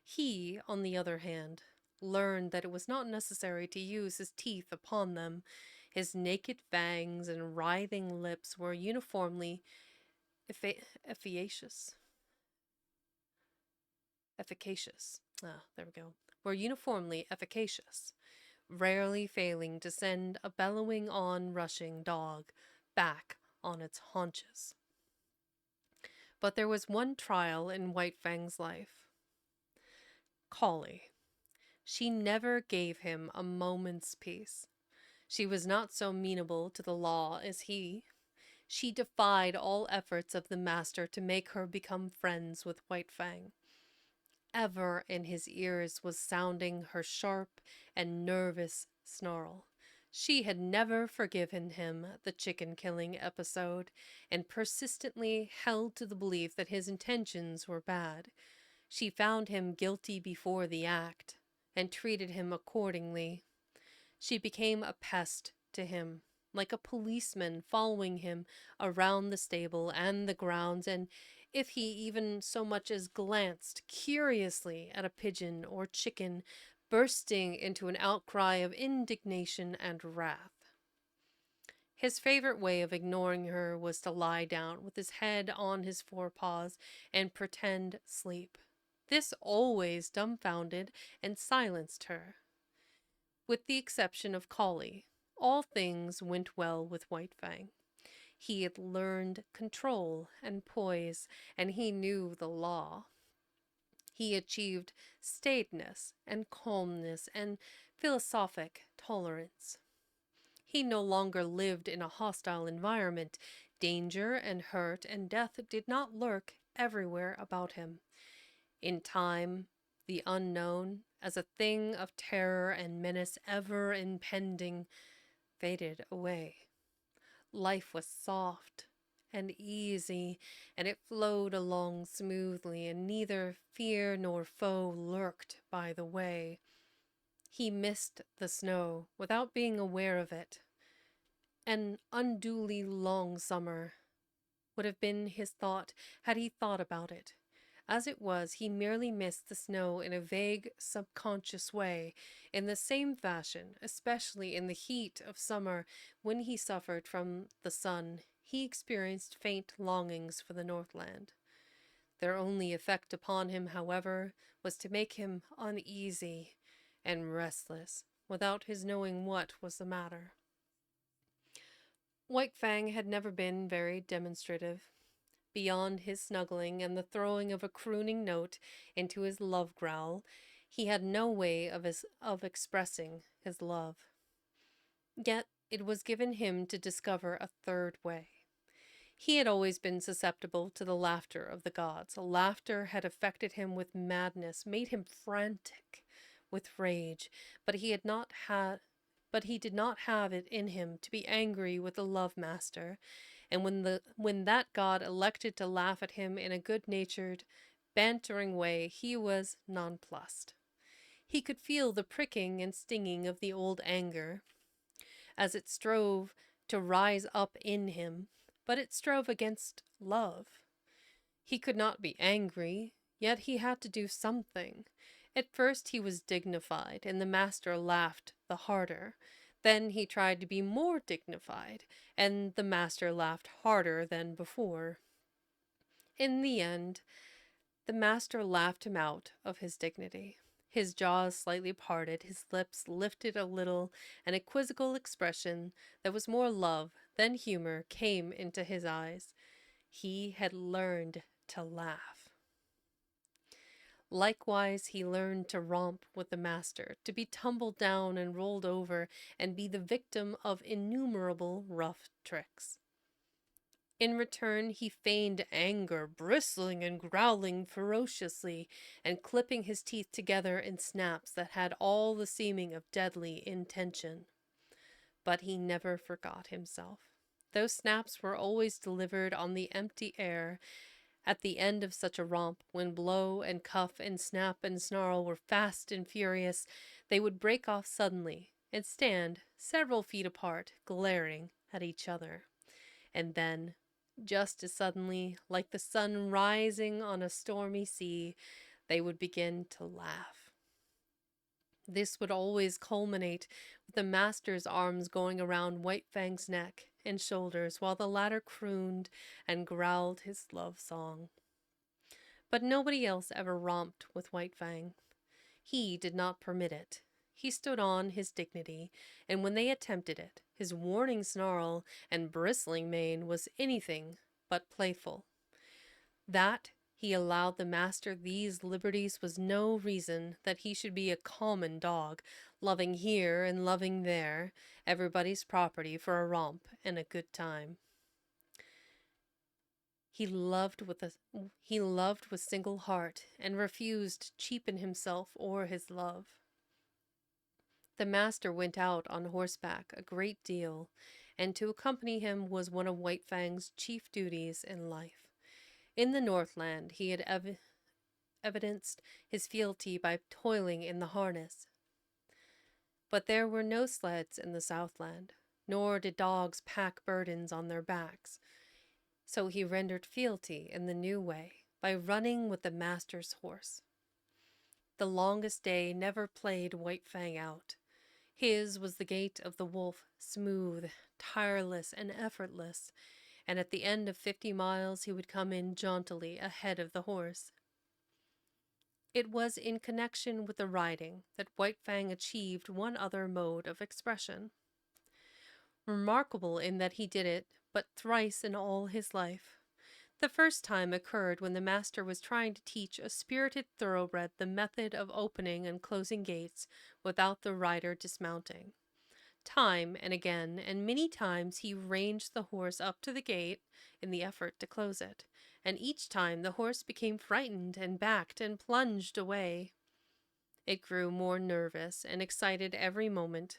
S1: He, on the other hand, learned that it was not necessary to use his teeth upon them. His naked fangs and writhing lips were uniformly efficacious. Efficacious. Ah, there we go. Were uniformly efficacious, rarely failing to send a bellowing on rushing dog back on its haunches. But there was one trial in White Fang's life. Collie. She never gave him a moment's peace. She was not so amenable to the law as he. She defied all efforts of the master to make her become friends with White Fang. Ever in his ears was sounding her sharp and nervous snarl. She had never forgiven him the chicken-killing episode, and persistently held to the belief that his intentions were bad. She found him guilty before the act, and treated him accordingly. She became a pest to him, like a policeman following him around the stable and the grounds, and if he even so much as glanced curiously at a pigeon or chicken, bursting into an outcry of indignation and wrath. His favorite way of ignoring her was to lie down with his head on his forepaws and pretend sleep. This always dumbfounded and silenced her. With the exception of Collie, all things went well with White Fang. He had learned control and poise, and he knew the law. He achieved staidness and calmness and philosophic tolerance. He no longer lived in a hostile environment. Danger and hurt and death did not lurk everywhere about him. In time, the unknown, as a thing of terror and menace ever impending, faded away. Life was soft and easy, and it flowed along smoothly, and neither fear nor foe lurked by the way. He missed the snow without being aware of it. An unduly long summer would have been his thought had he thought about it. As it was, he merely missed the snow in a vague, subconscious way, in the same fashion, especially in the heat of summer, when he suffered from the sun, he experienced faint longings for the Northland. Their only effect upon him, however, was to make him uneasy and restless, without his knowing what was the matter. White Fang had never been very demonstrative. Beyond his snuggling and the throwing of a crooning note into his love growl, he had no way of expressing his love. Yet it was given him to discover a third way. He had always been susceptible to the laughter of the gods. Laughter had affected him with madness, made him frantic with rage, but he did not have it in him to be angry with the love master, and when that god elected to laugh at him in a good-natured, bantering way, he was nonplussed. He could feel the pricking and stinging of the old anger as it strove to rise up in him, but it strove against love. He could not be angry, yet he had to do something. At first he was dignified, and the master laughed the harder. Then he tried to be more dignified, and the master laughed harder than before. In the end, the master laughed him out of his dignity. His jaws slightly parted, his lips lifted a little, and a quizzical expression that was more love than humor came into his eyes. He had learned to laugh. Likewise, he learned to romp with the master, to be tumbled down and rolled over, and be the victim of innumerable rough tricks. In return, he feigned anger, bristling and growling ferociously, and clipping his teeth together in snaps that had all the seeming of deadly intention. But he never forgot himself. Those snaps were always delivered on the empty air. At the end of such a romp, when blow and cuff and snap and snarl were fast and furious, they would break off suddenly and stand several feet apart, glaring at each other. And then, just as suddenly, like the sun rising on a stormy sea, they would begin to laugh. This would always culminate with the master's arms going around White Fang's neck and shoulders while the latter crooned and growled his love song. But nobody else ever romped with White Fang. He did not permit it. He stood on his dignity, and when they attempted it, his warning snarl and bristling mane was anything but playful. That he allowed the master these liberties was no reason that he should be a common dog, loving here and loving there, everybody's property for a romp and a good time. He loved with single heart, and refused to cheapen himself or his love. The master went out on horseback a great deal, and to accompany him was one of White Fang's chief duties in life. In the Northland he had evidenced his fealty by toiling in the harness. But there were no sleds in the Southland, nor did dogs pack burdens on their backs. So he rendered fealty in the new way, by running with the master's horse. The longest day never played White Fang out. His was the gait of the wolf, smooth, tireless, and effortless, and at the end of 50 miles he would come in jauntily ahead of the horse. It was in connection with the riding that White Fang achieved one other mode of expression. Remarkable in that he did it but thrice in all his life. The first time occurred when the master was trying to teach a spirited thoroughbred the method of opening and closing gates without the rider dismounting. time and again, and many times he ranged the horse up to the gate in the effort to close it, and each time the horse became frightened and backed and plunged away. It grew more nervous and excited every moment.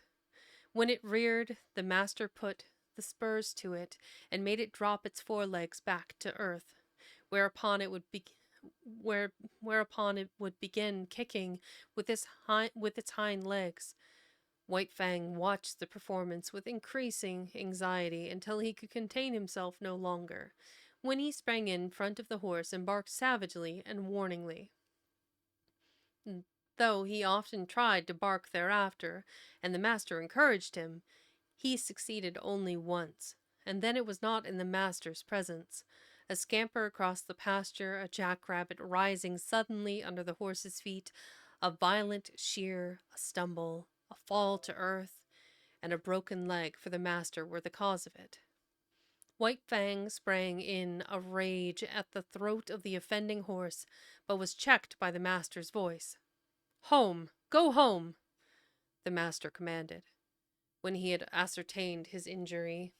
S1: When it reared, the master put the spurs to it and made it drop its forelegs back to earth, whereupon it would whereupon it would begin kicking with its hind legs. White Fang watched the performance with increasing anxiety until he could contain himself no longer, when he sprang in front of the horse and barked savagely and warningly. Though he often tried to bark thereafter, and the master encouraged him, he succeeded only once, and then it was not in the master's presence. A scamper across the pasture, a jackrabbit rising suddenly under the horse's feet, a violent shear, a stumble, a fall to earth, and a broken leg for the master were the cause of it. White Fang sprang in a rage at the throat of the offending horse, but was checked by the master's voice. "Home! Go home!" the master commanded. When he had ascertained his injury,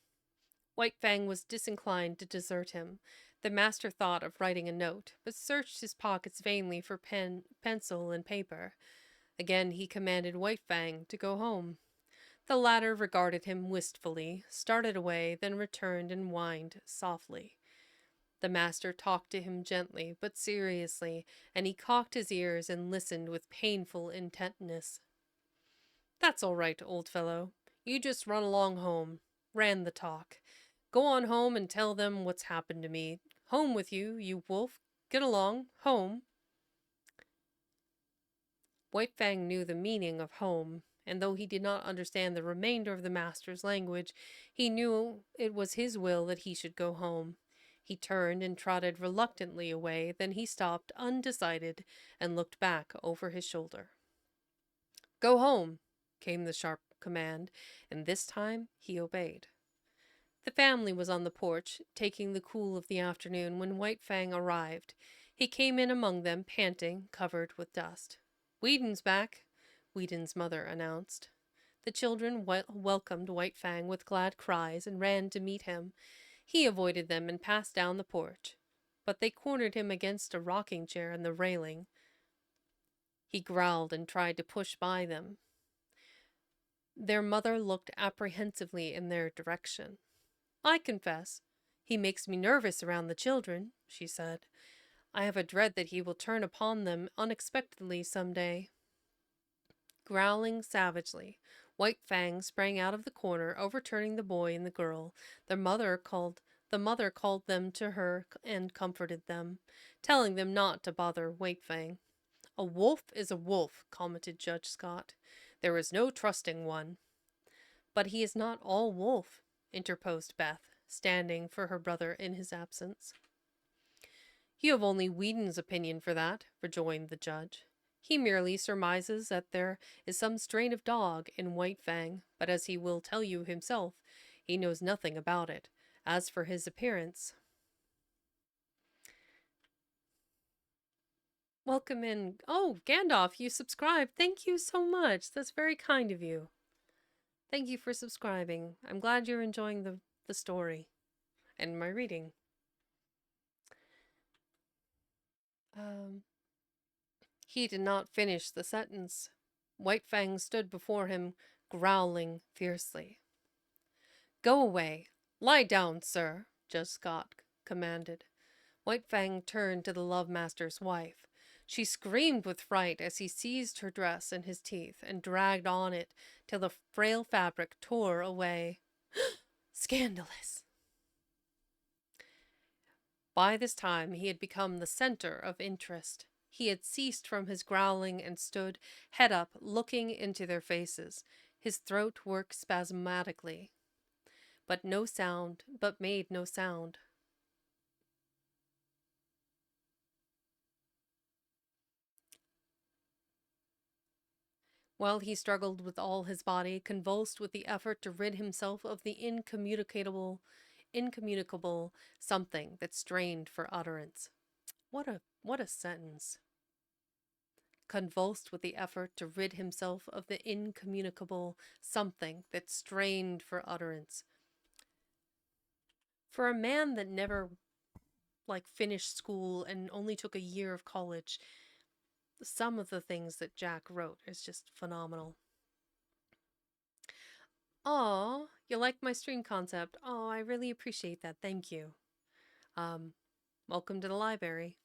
S1: White Fang was disinclined to desert him. The master thought of writing a note, but searched his pockets vainly for pencil, and paper. Again he commanded White Fang to go home. The latter regarded him wistfully, started away, then returned and whined softly. The master talked to him gently but seriously, and he cocked his ears and listened with painful intentness. "That's all right, old fellow. You just run along home," ran the talk. "Go on home and tell them what's happened to me. Home with you, you wolf. Get along. Home." White Fang knew the meaning of home, and though he did not understand the remainder of the master's language, he knew it was his will that he should go home. He turned and trotted reluctantly away, then he stopped, undecided, and looked back over his shoulder. "Go home," came the sharp command, and this time he obeyed. The family was on the porch, taking the cool of the afternoon, when White Fang arrived. He came in among them, panting, covered with dust. "Whedon's back," Whedon's mother announced. The children welcomed White Fang with glad cries and ran to meet him. He avoided them and passed down the porch, but they cornered him against a rocking chair and the railing. He growled and tried to push by them. Their mother looked apprehensively in their direction. "I confess, he makes me nervous around the children," she said. "I have a dread that he will turn upon them unexpectedly some day." Growling savagely, White Fang sprang out of the corner, overturning the boy and the girl. The mother called them to her and comforted them, telling them not to bother White Fang. "A wolf is a wolf," commented Judge Scott. "There is no trusting one." "But he is not all wolf," interposed Beth, standing for her brother in his absence. "You have only Whedon's opinion for that," rejoined the judge. "He merely surmises that there is some strain of dog in White Fang, but as he will tell you himself, he knows nothing about it. As for his appearance—" Welcome in. Oh, Gandalf, you subscribed. Thank you so much. That's very kind of you. Thank you for subscribing. I'm glad you're enjoying the story and my reading. He did not finish the sentence. White Fang stood before him, growling fiercely. "Go away. Lie down, sir," Judge Scott commanded. White Fang turned to the love master's wife. She screamed with fright as he seized her dress in his teeth and dragged on it till the frail fabric tore away. Scandalous! By this time he had become the center of interest. He had ceased from his growling and stood, head up, looking into their faces. His throat worked spasmodically, but made no sound. While he struggled with all his body, convulsed with the effort to rid himself of the incommunicable something that strained for utterance. What a sentence. convulsed with the effort to rid himself of the incommunicable something that strained for utterance. For a man that never finished school and only took a year of college, some of the things that Jack wrote is just phenomenal. Oh, you like my stream concept? Oh, I really appreciate that. Thank you. Um, Welcome to the library.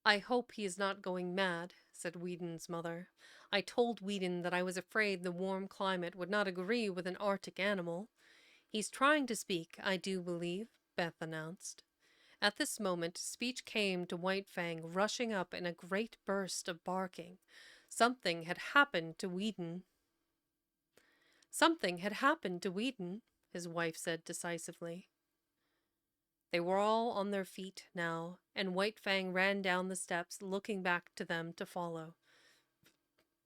S1: I hope he is not going mad, said Whedon's mother. I told Whedon that I was afraid the warm climate would not agree with an Arctic animal. He's trying to speak, I do believe, Beth announced. At this moment, speech came to White Fang rushing up in a great burst of barking. Something had happened to Whedon. Something had happened to Whedon, his wife said decisively. They were all on their feet now, and White Fang ran down the steps, looking back to them to follow.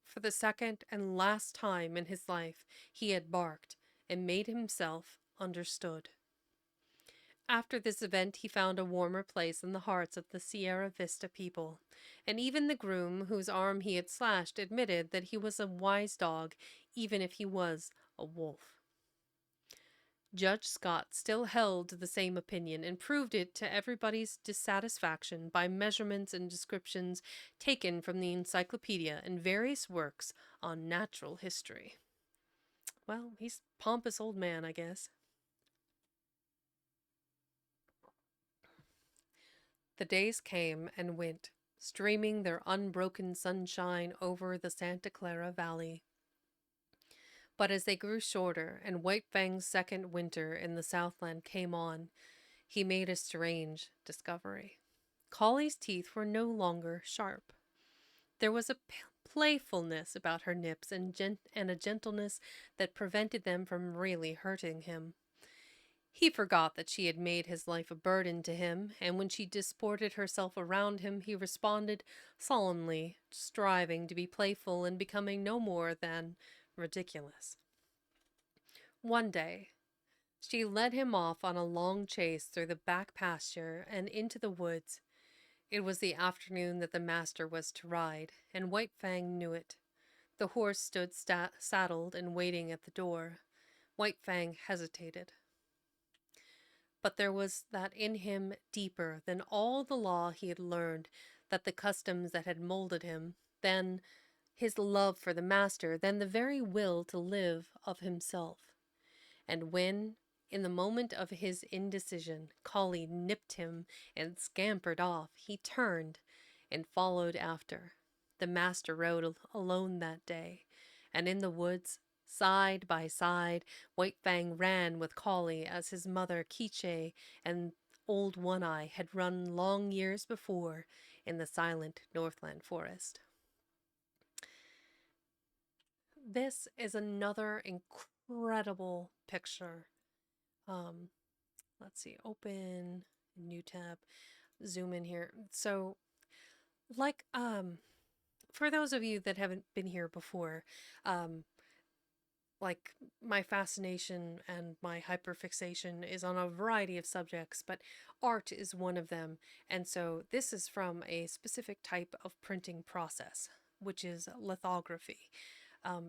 S1: For the second and last time in his life, he had barked and made himself understood. After this event, he found a warmer place in the hearts of the Sierra Vista people, and even the groom whose arm he had slashed admitted that he was a wise dog, even if he was a wolf. Judge Scott still held the same opinion and proved it to everybody's dissatisfaction by measurements and descriptions taken from the encyclopedia and various works on natural history. Well, he's a pompous old man, I guess. The days came and went, streaming their unbroken sunshine over the Santa Clara Valley. But as they grew shorter and White Fang's second winter in the Southland came on, he made a strange discovery. Collie's teeth were no longer sharp. There was a playfulness about her nips and a gentleness that prevented them from really hurting him. He forgot that she had made his life a burden to him, and when she disported herself around him, he responded solemnly, striving to be playful and becoming no more than ridiculous. One day, she led him off on a long chase through the back pasture and into the woods. It was the afternoon that the master was to ride, and White Fang knew it. The horse stood saddled and waiting at the door. White Fang hesitated. But there was that in him deeper than all the law he had learned, that the customs that had molded him, then his love for the master, then the very will to live of himself. And when, in the moment of his indecision, Collie nipped him and scampered off, he turned and followed after. The master rode alone that day, and in the woods, side by side, White Fang ran with Collie as his mother Quiche and Old One Eye had run long years before in the silent Northland forest. This is another incredible picture. Let's see, open, new tab, zoom in here. So, like, for those of you that haven't been here before, um, like my fascination and my hyperfixation is on a variety of subjects, but art is one of them. And so this is from a specific type of printing process, which is lithography.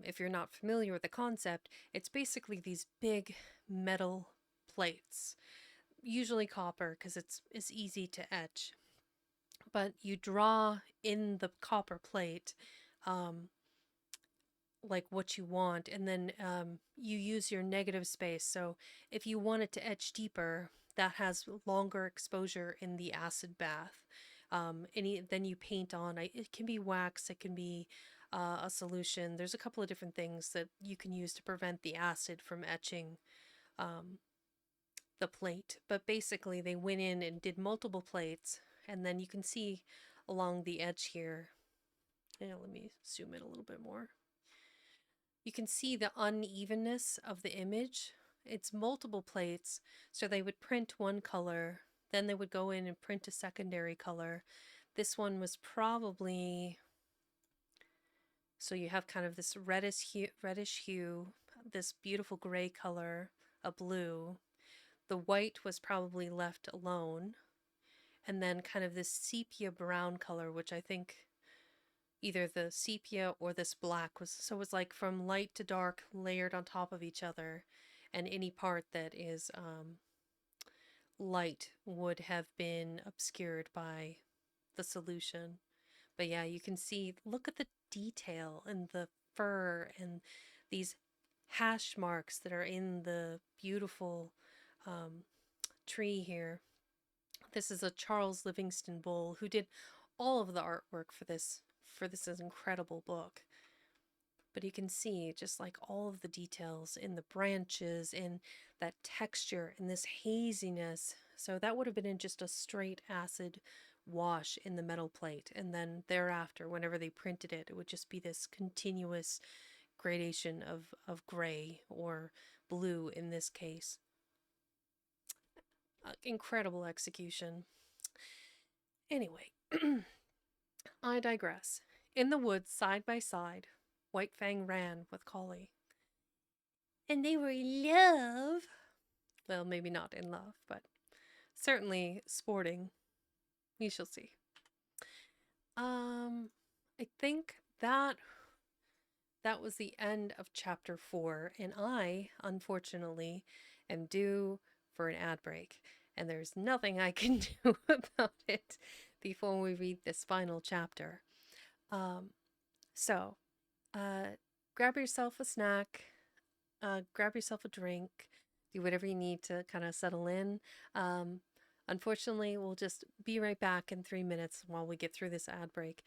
S1: If you're not familiar with the concept, it's basically these big metal plates, usually copper because it's easy to etch. But you draw in the copper plate um, like what you want, and then you use your negative space. So if you want it to etch deeper, that has longer exposure in the acid bath. Then you paint on. It can be wax. It can be a solution. There's a couple of different things that you can use to prevent the acid from etching the plate. But basically, they went in and did multiple plates, and then you can see along the edge here. Let me zoom in a little bit more. You can see the unevenness of the image. It's multiple plates, so they would print one color, then they would go in and print a secondary color. This one was probably, so you have kind of this reddish hue, this beautiful gray color, a blue. The white was probably left alone, and then kind of this sepia brown color, which I think either the sepia or this black was, so it was like from light to dark layered on top of each other, and any part that is light would have been obscured by the solution. But yeah, you can see, look at the detail and the fur and these hash marks that are in the beautiful um, tree here. This is a Charles Livingston Bull who did all of the artwork for this incredible book. But you can see just like all of the details in the branches, in that texture, in this haziness. So that would have been in just a straight acid wash in the metal plate, and then thereafter, whenever they printed it, it would just be this continuous gradation of gray or blue in this case. Incredible execution. Anyway, I digress. In the woods, side by side, White Fang ran with Collie. And they were in love. Well, maybe not in love, but certainly sporting. We shall see. I think that was the end of chapter 4, and I, unfortunately, am due for an ad break, and there's nothing I can do about it before we read this final chapter. So, grab yourself a snack, grab yourself a drink, do whatever you need to kind of settle in. Unfortunately, we'll just be right back in 3 minutes while we get through this ad break.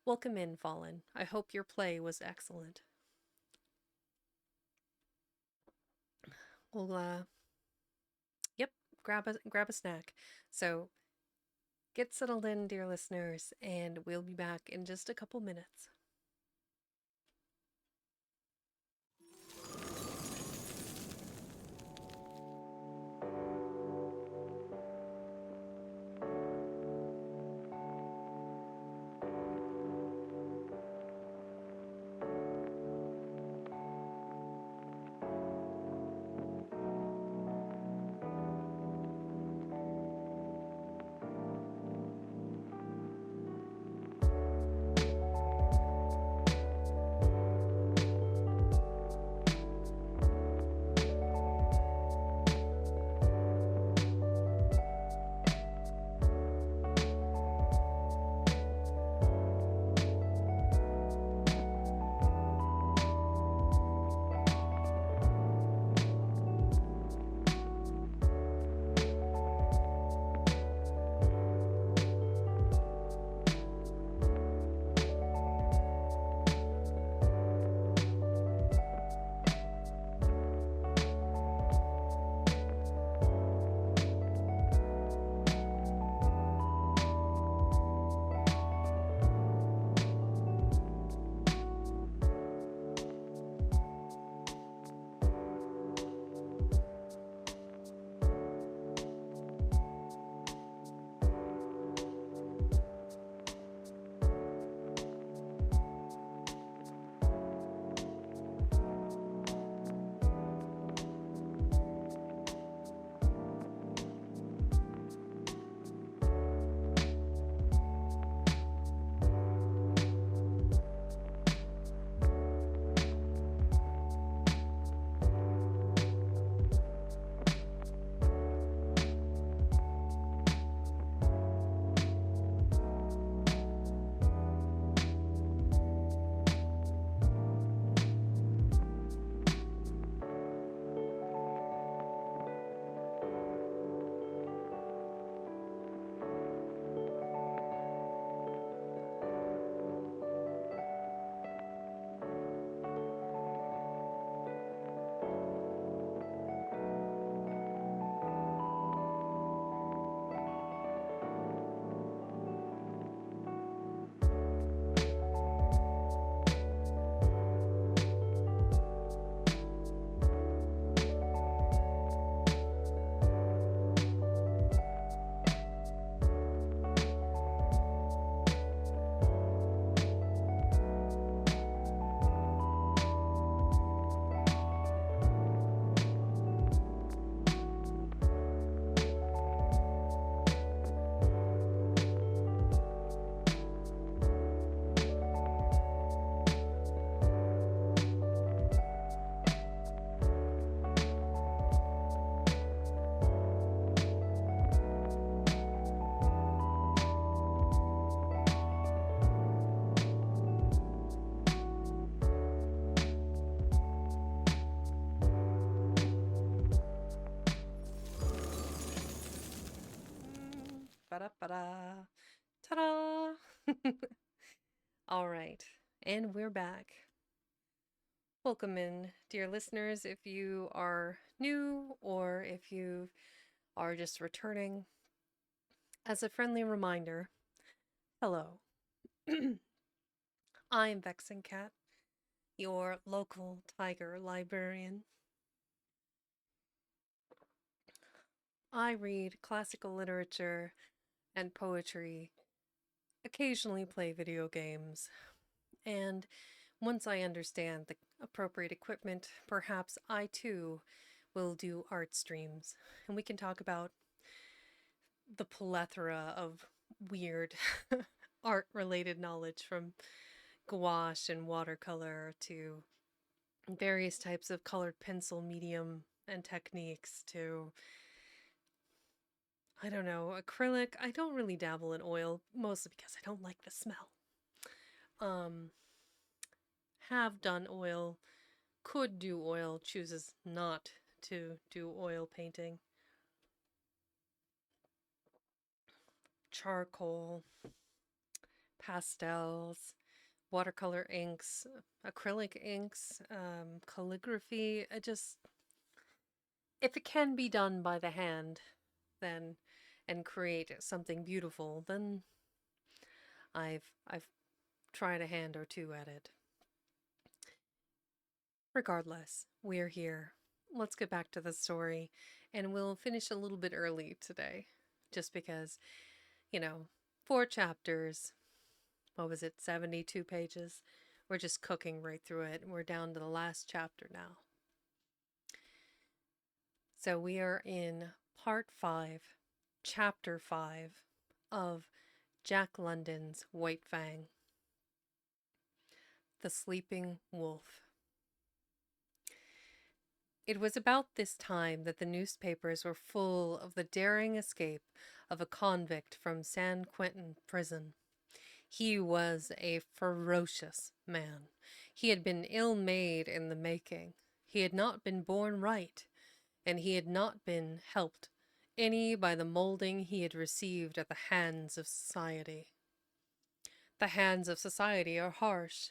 S1: Welcome in, Fallen. I hope your play was excellent. We'll, yep, grab a snack. So, get settled in, dear listeners, and we'll be back in just a couple minutes. Ba-da-ba-da. Ta-da! All right, and we're back. Welcome in, dear listeners, if you are new or if you are just returning. As a friendly reminder, hello. I'm Vexen Cat, your local tiger librarian. I read classical literature and poetry, occasionally play video games, and once I understand the appropriate equipment, perhaps I too will do art streams, and we can talk about the plethora of weird art related knowledge from gouache and watercolor to various types of colored pencil medium and techniques to, I don't know, acrylic. I don't really dabble in oil, mostly because I don't like the smell. Um, have done oil, could do oil, chooses not to do oil painting. Charcoal, pastels, watercolor inks, acrylic inks, calligraphy. If it can be done by the hand, then, and create something beautiful, then I've tried a hand or two at it. Regardless, we're here. Let's get back to the story, and we'll finish a little bit early today, just because, 4 chapters. What was it, 72 pages? We're just cooking right through it. We're down to the last chapter now. So we are in part 5, chapter 5 of Jack London's White Fang, The Sleeping Wolf. It was about this time that the newspapers were full of the daring escape of a convict from San Quentin prison. He was a ferocious man. He had been ill-made in the making. He had not been born right, and he had not been helped any by the molding he had received at the hands of society. The hands of society are harsh,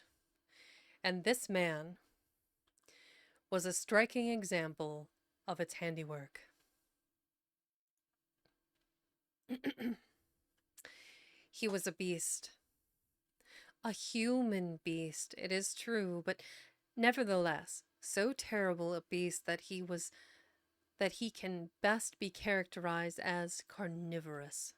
S1: and this man was a striking example of its handiwork. He was a beast. A human beast, it is true, but nevertheless, so terrible a beast that he can best be characterized as carnivorous.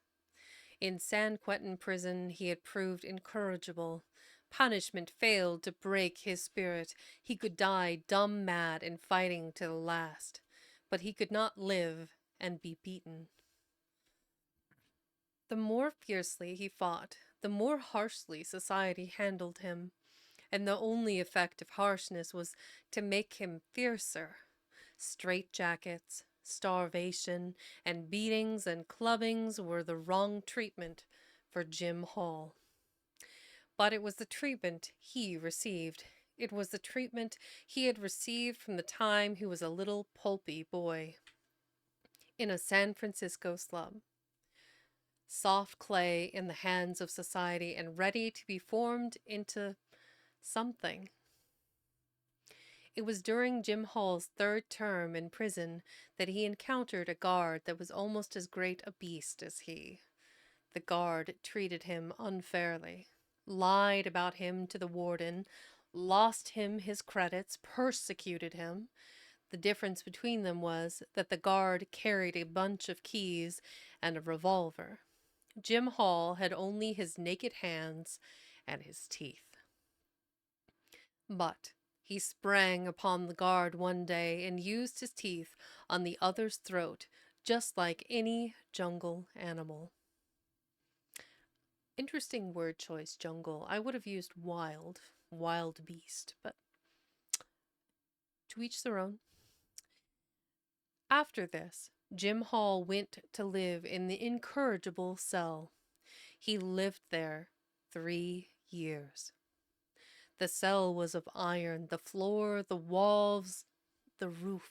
S1: In San Quentin prison he had proved incorrigible. Punishment failed to break his spirit. He could die dumb mad in fighting to the last, but he could not live and be beaten. The more fiercely he fought, the more harshly society handled him, and the only effect of harshness was to make him fiercer. Straitjackets, starvation, and beatings and clubbings were the wrong treatment for Jim Hall. But it was the treatment he received. It was the treatment he had received from the time he was a little pulpy boy in a San Francisco slum. Soft clay in the hands of society and ready to be formed into something. It was during Jim Hall's 3rd term in prison that he encountered a guard that was almost as great a beast as he. The guard treated him unfairly, lied about him to the warden, lost him his credits, persecuted him. The difference between them was that the guard carried a bunch of keys and a revolver. Jim Hall had only his naked hands and his teeth. But he sprang upon the guard one day and used his teeth on the other's throat, just like any jungle animal. Interesting word choice, jungle. I would have used wild beast, but to each their own. After this, Jim Hall went to live in the incorrigible cell. He lived there 3 years. The cell was of iron, the floor, the walls, the roof.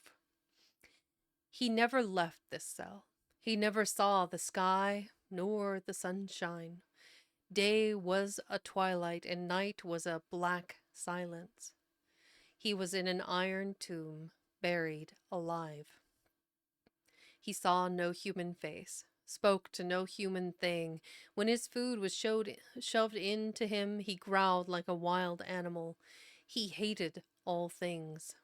S1: He never left this cell. He never saw the sky, nor the sunshine. Day was a twilight, and night was a black silence. He was in an iron tomb, buried alive. He saw no human face, spoke to no human thing. When his food was shoved into him, he growled like a wild animal. He hated all things.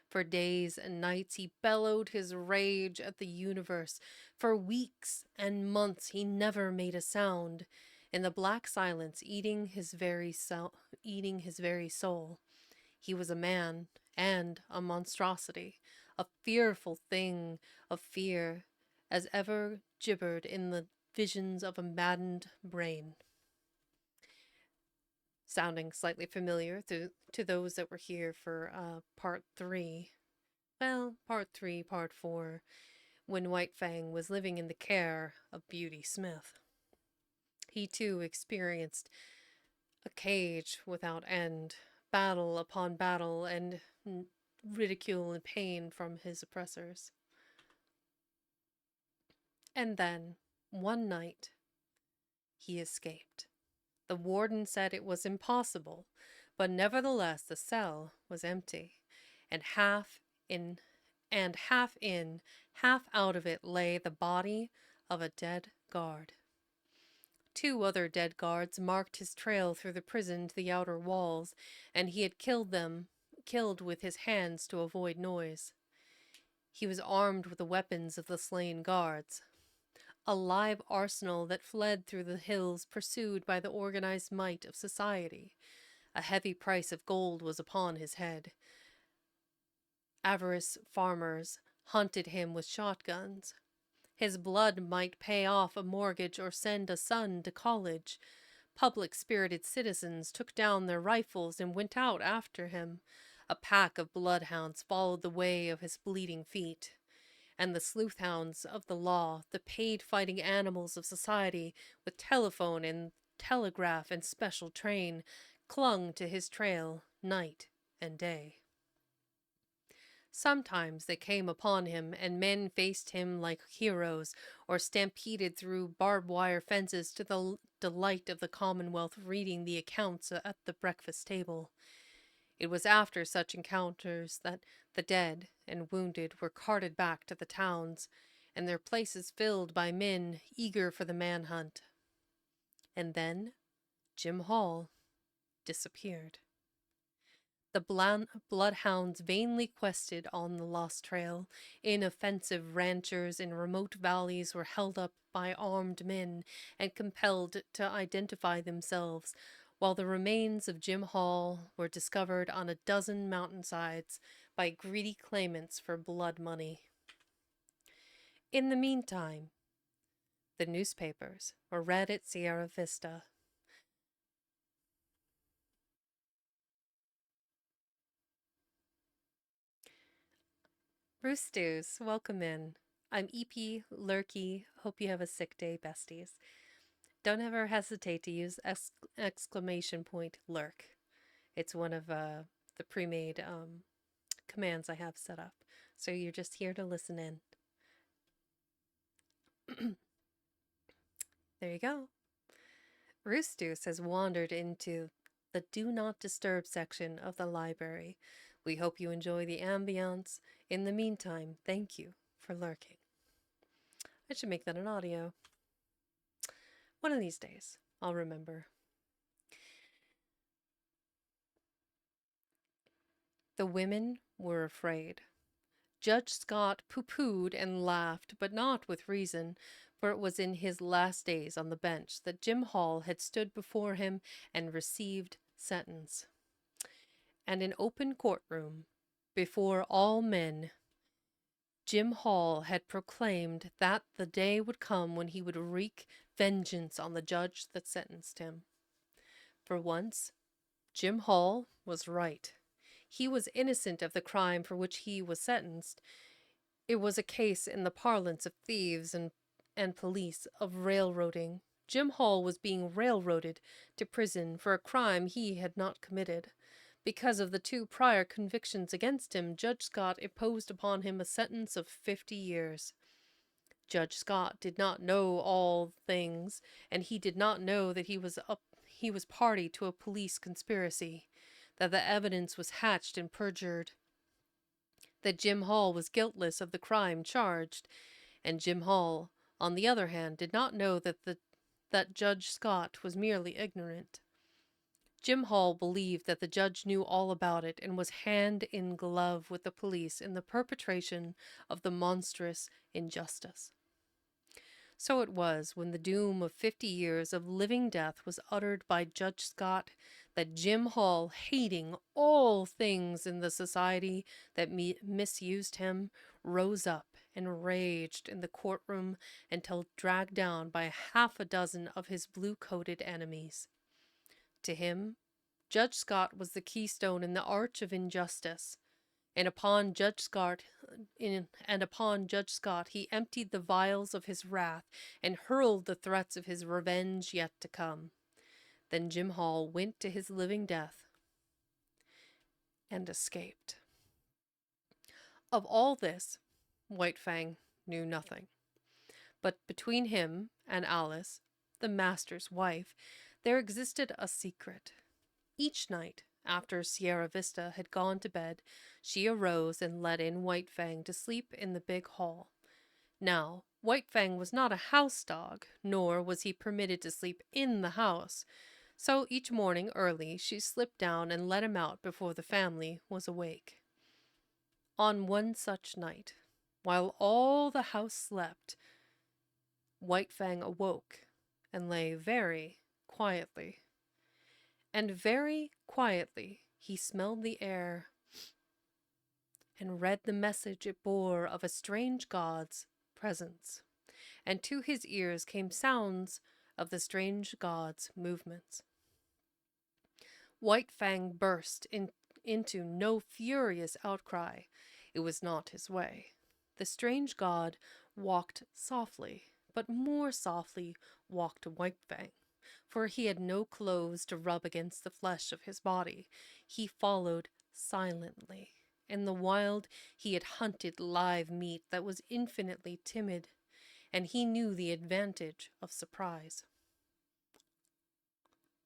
S1: For days and nights he bellowed his rage at the universe. For weeks and months he never made a sound. In the black silence, eating his very soul. He was a man and a monstrosity, a fearful thing of fear, as ever gibbered in the visions of a maddened brain. Sounding slightly familiar to those that were here for part 3. Well, part 3, part 4, when White Fang was living in the care of Beauty Smith. He too experienced a cage without end, battle upon battle, and ridicule and pain from his oppressors. And then, one night, he escaped. The warden said it was impossible, but nevertheless the cell was empty, and half in, half out of it lay the body of a dead guard. 2 other dead guards marked his trail through the prison to the outer walls, and he had killed with his hands to avoid noise. He was armed with the weapons of the slain guards, a live arsenal that fled through the hills pursued by the organized might of society. A heavy price of gold was upon his head. Avarice farmers hunted him with shotguns. His blood might pay off a mortgage or send a son to college. Public-spirited citizens took down their rifles and went out after him. A pack of bloodhounds followed the way of his bleeding feet. And the sleuth-hounds of the law, the paid fighting animals of society, with telephone and telegraph and special train, clung to his trail night and day. Sometimes they came upon him, and men faced him like heroes, or stampeded through barbed wire fences to the delight of the Commonwealth reading the accounts at the breakfast table. It was after such encounters that the dead and wounded were carted back to the towns, and their places filled by men eager for the manhunt. And then Jim Hall disappeared. The bloodhounds vainly quested on the lost trail. Inoffensive ranchers in remote valleys were held up by armed men and compelled to identify themselves, while the remains of Jim Hall were discovered on a dozen mountainsides by greedy claimants for blood money. In the meantime, the newspapers were read at Sierra Vista. Roostos, welcome in. I'm EP Lurky. Hope you have a sick day, besties. Don't ever hesitate to use exclamation point lurk. It's one of the pre-made commands I have set up. So you're just here to listen in. There you go. Roostos has wandered into the Do Not Disturb section of the library. We hope you enjoy the ambiance. In the meantime, thank you for lurking. I should make that an audio. One of these days, I'll remember. The women were afraid. Judge Scott pooh-poohed and laughed, but not with reason, for it was in his last days on the bench that Jim Hall had stood before him and received sentence. And in open courtroom, before all men, Jim Hall had proclaimed that the day would come when he would wreak vengeance on the judge that sentenced him. For once, Jim Hall was right. He was innocent of the crime for which he was sentenced. It was a case, in the parlance of thieves and police, of railroading. Jim Hall was being railroaded to prison for a crime he had not committed. Because of the 2 prior convictions against him, Judge Scott imposed upon him a sentence of 50 years. Judge Scott did not know all things, and he did not know that he was party to a police conspiracy, that the evidence was hatched and perjured, that Jim Hall was guiltless of the crime charged, and Jim Hall, on the other hand, did not know that Judge Scott was merely ignorant. Jim Hall believed that the judge knew all about it and was hand in glove with the police in the perpetration of the monstrous injustice. So it was, when the doom of 50 years of living death was uttered by Judge Scott, that Jim Hall, hating all things in the society that misused him, rose up and raged in the courtroom until dragged down by half a dozen of his blue-coated enemies. To him, Judge Scott was the keystone in the arch of injustice, and upon Judge Scott he emptied the vials of his wrath and hurled the threats of his revenge yet to come. Then Jim Hall went to his living death and escaped. Of all this, White Fang knew nothing. But between him and Alice, the master's wife, there existed a secret. Each night, after Sierra Vista had gone to bed, she arose and let in White Fang to sleep in the big hall. Now, White Fang was not a house dog, nor was he permitted to sleep in the house, so each morning early she slipped down and let him out before the family was awake. On one such night, while all the house slept, White Fang awoke and lay very quietly. And very quietly he smelled the air and read the message it bore of a strange god's presence, and to his ears came sounds of the strange god's movements. White Fang burst into no furious outcry. It was not his way. The strange god walked softly, but more softly walked White Fang, for he had no clothes to rub against the flesh of his body. He followed silently. In the wild he had hunted live meat that was infinitely timid, and he knew the advantage of surprise.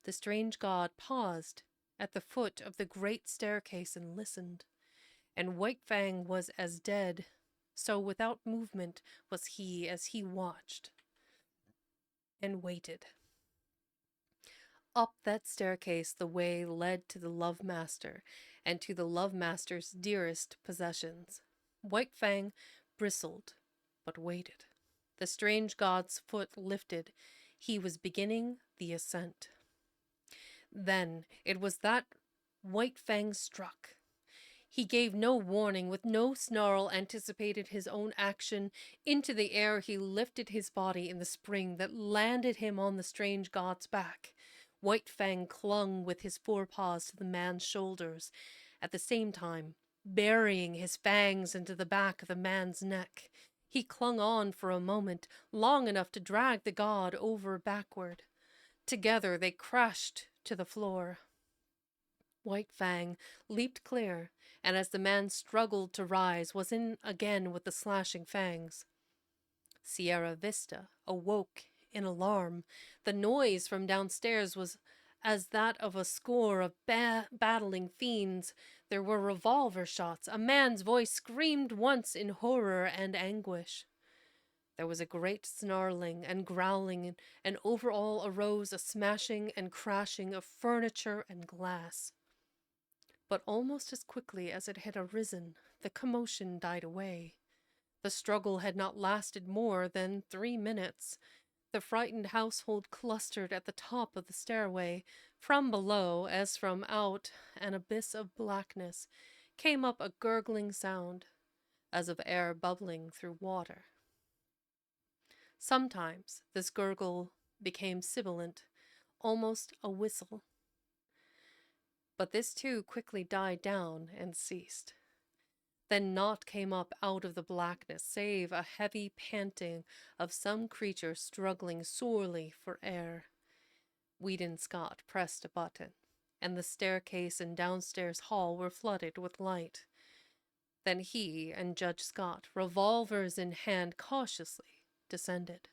S1: The strange god paused at the foot of the great staircase and listened, and White Fang was as dead, so without movement was he as he watched and waited. Up that staircase the way led to the Love Master, and to the Love Master's dearest possessions. White Fang bristled, but waited. The strange god's foot lifted. He was beginning the ascent. Then it was that White Fang struck. He gave no warning, with no snarl anticipated his own action. Into the air he lifted his body in the spring that landed him on the strange god's back. White Fang clung with his forepaws to the man's shoulders, at the same time burying his fangs into the back of the man's neck. He clung on for a moment, long enough to drag the god over backward. Together they crashed to the floor. White Fang leaped clear, and as the man struggled to rise, was in again with the slashing fangs. Sierra Vista awoke in alarm. The noise from downstairs was as that of a score of battling fiends. There were revolver shots. A man's voice screamed once in horror and anguish. There was a great snarling and growling, and over all arose a smashing and crashing of furniture and glass. But almost as quickly as it had arisen, the commotion died away. The struggle had not lasted more than 3 minutes. The frightened household clustered at the top of the stairway. From below, as from out an abyss of blackness, came up a gurgling sound, as of air bubbling through water. Sometimes this gurgle became sibilant, almost a whistle. But this too quickly died down and ceased. Then naught came up out of the blackness, save a heavy panting of some creature struggling sorely for air. Weedon Scott pressed a button, and the staircase and downstairs hall were flooded with light. Then he and Judge Scott, revolvers in hand, cautiously descended.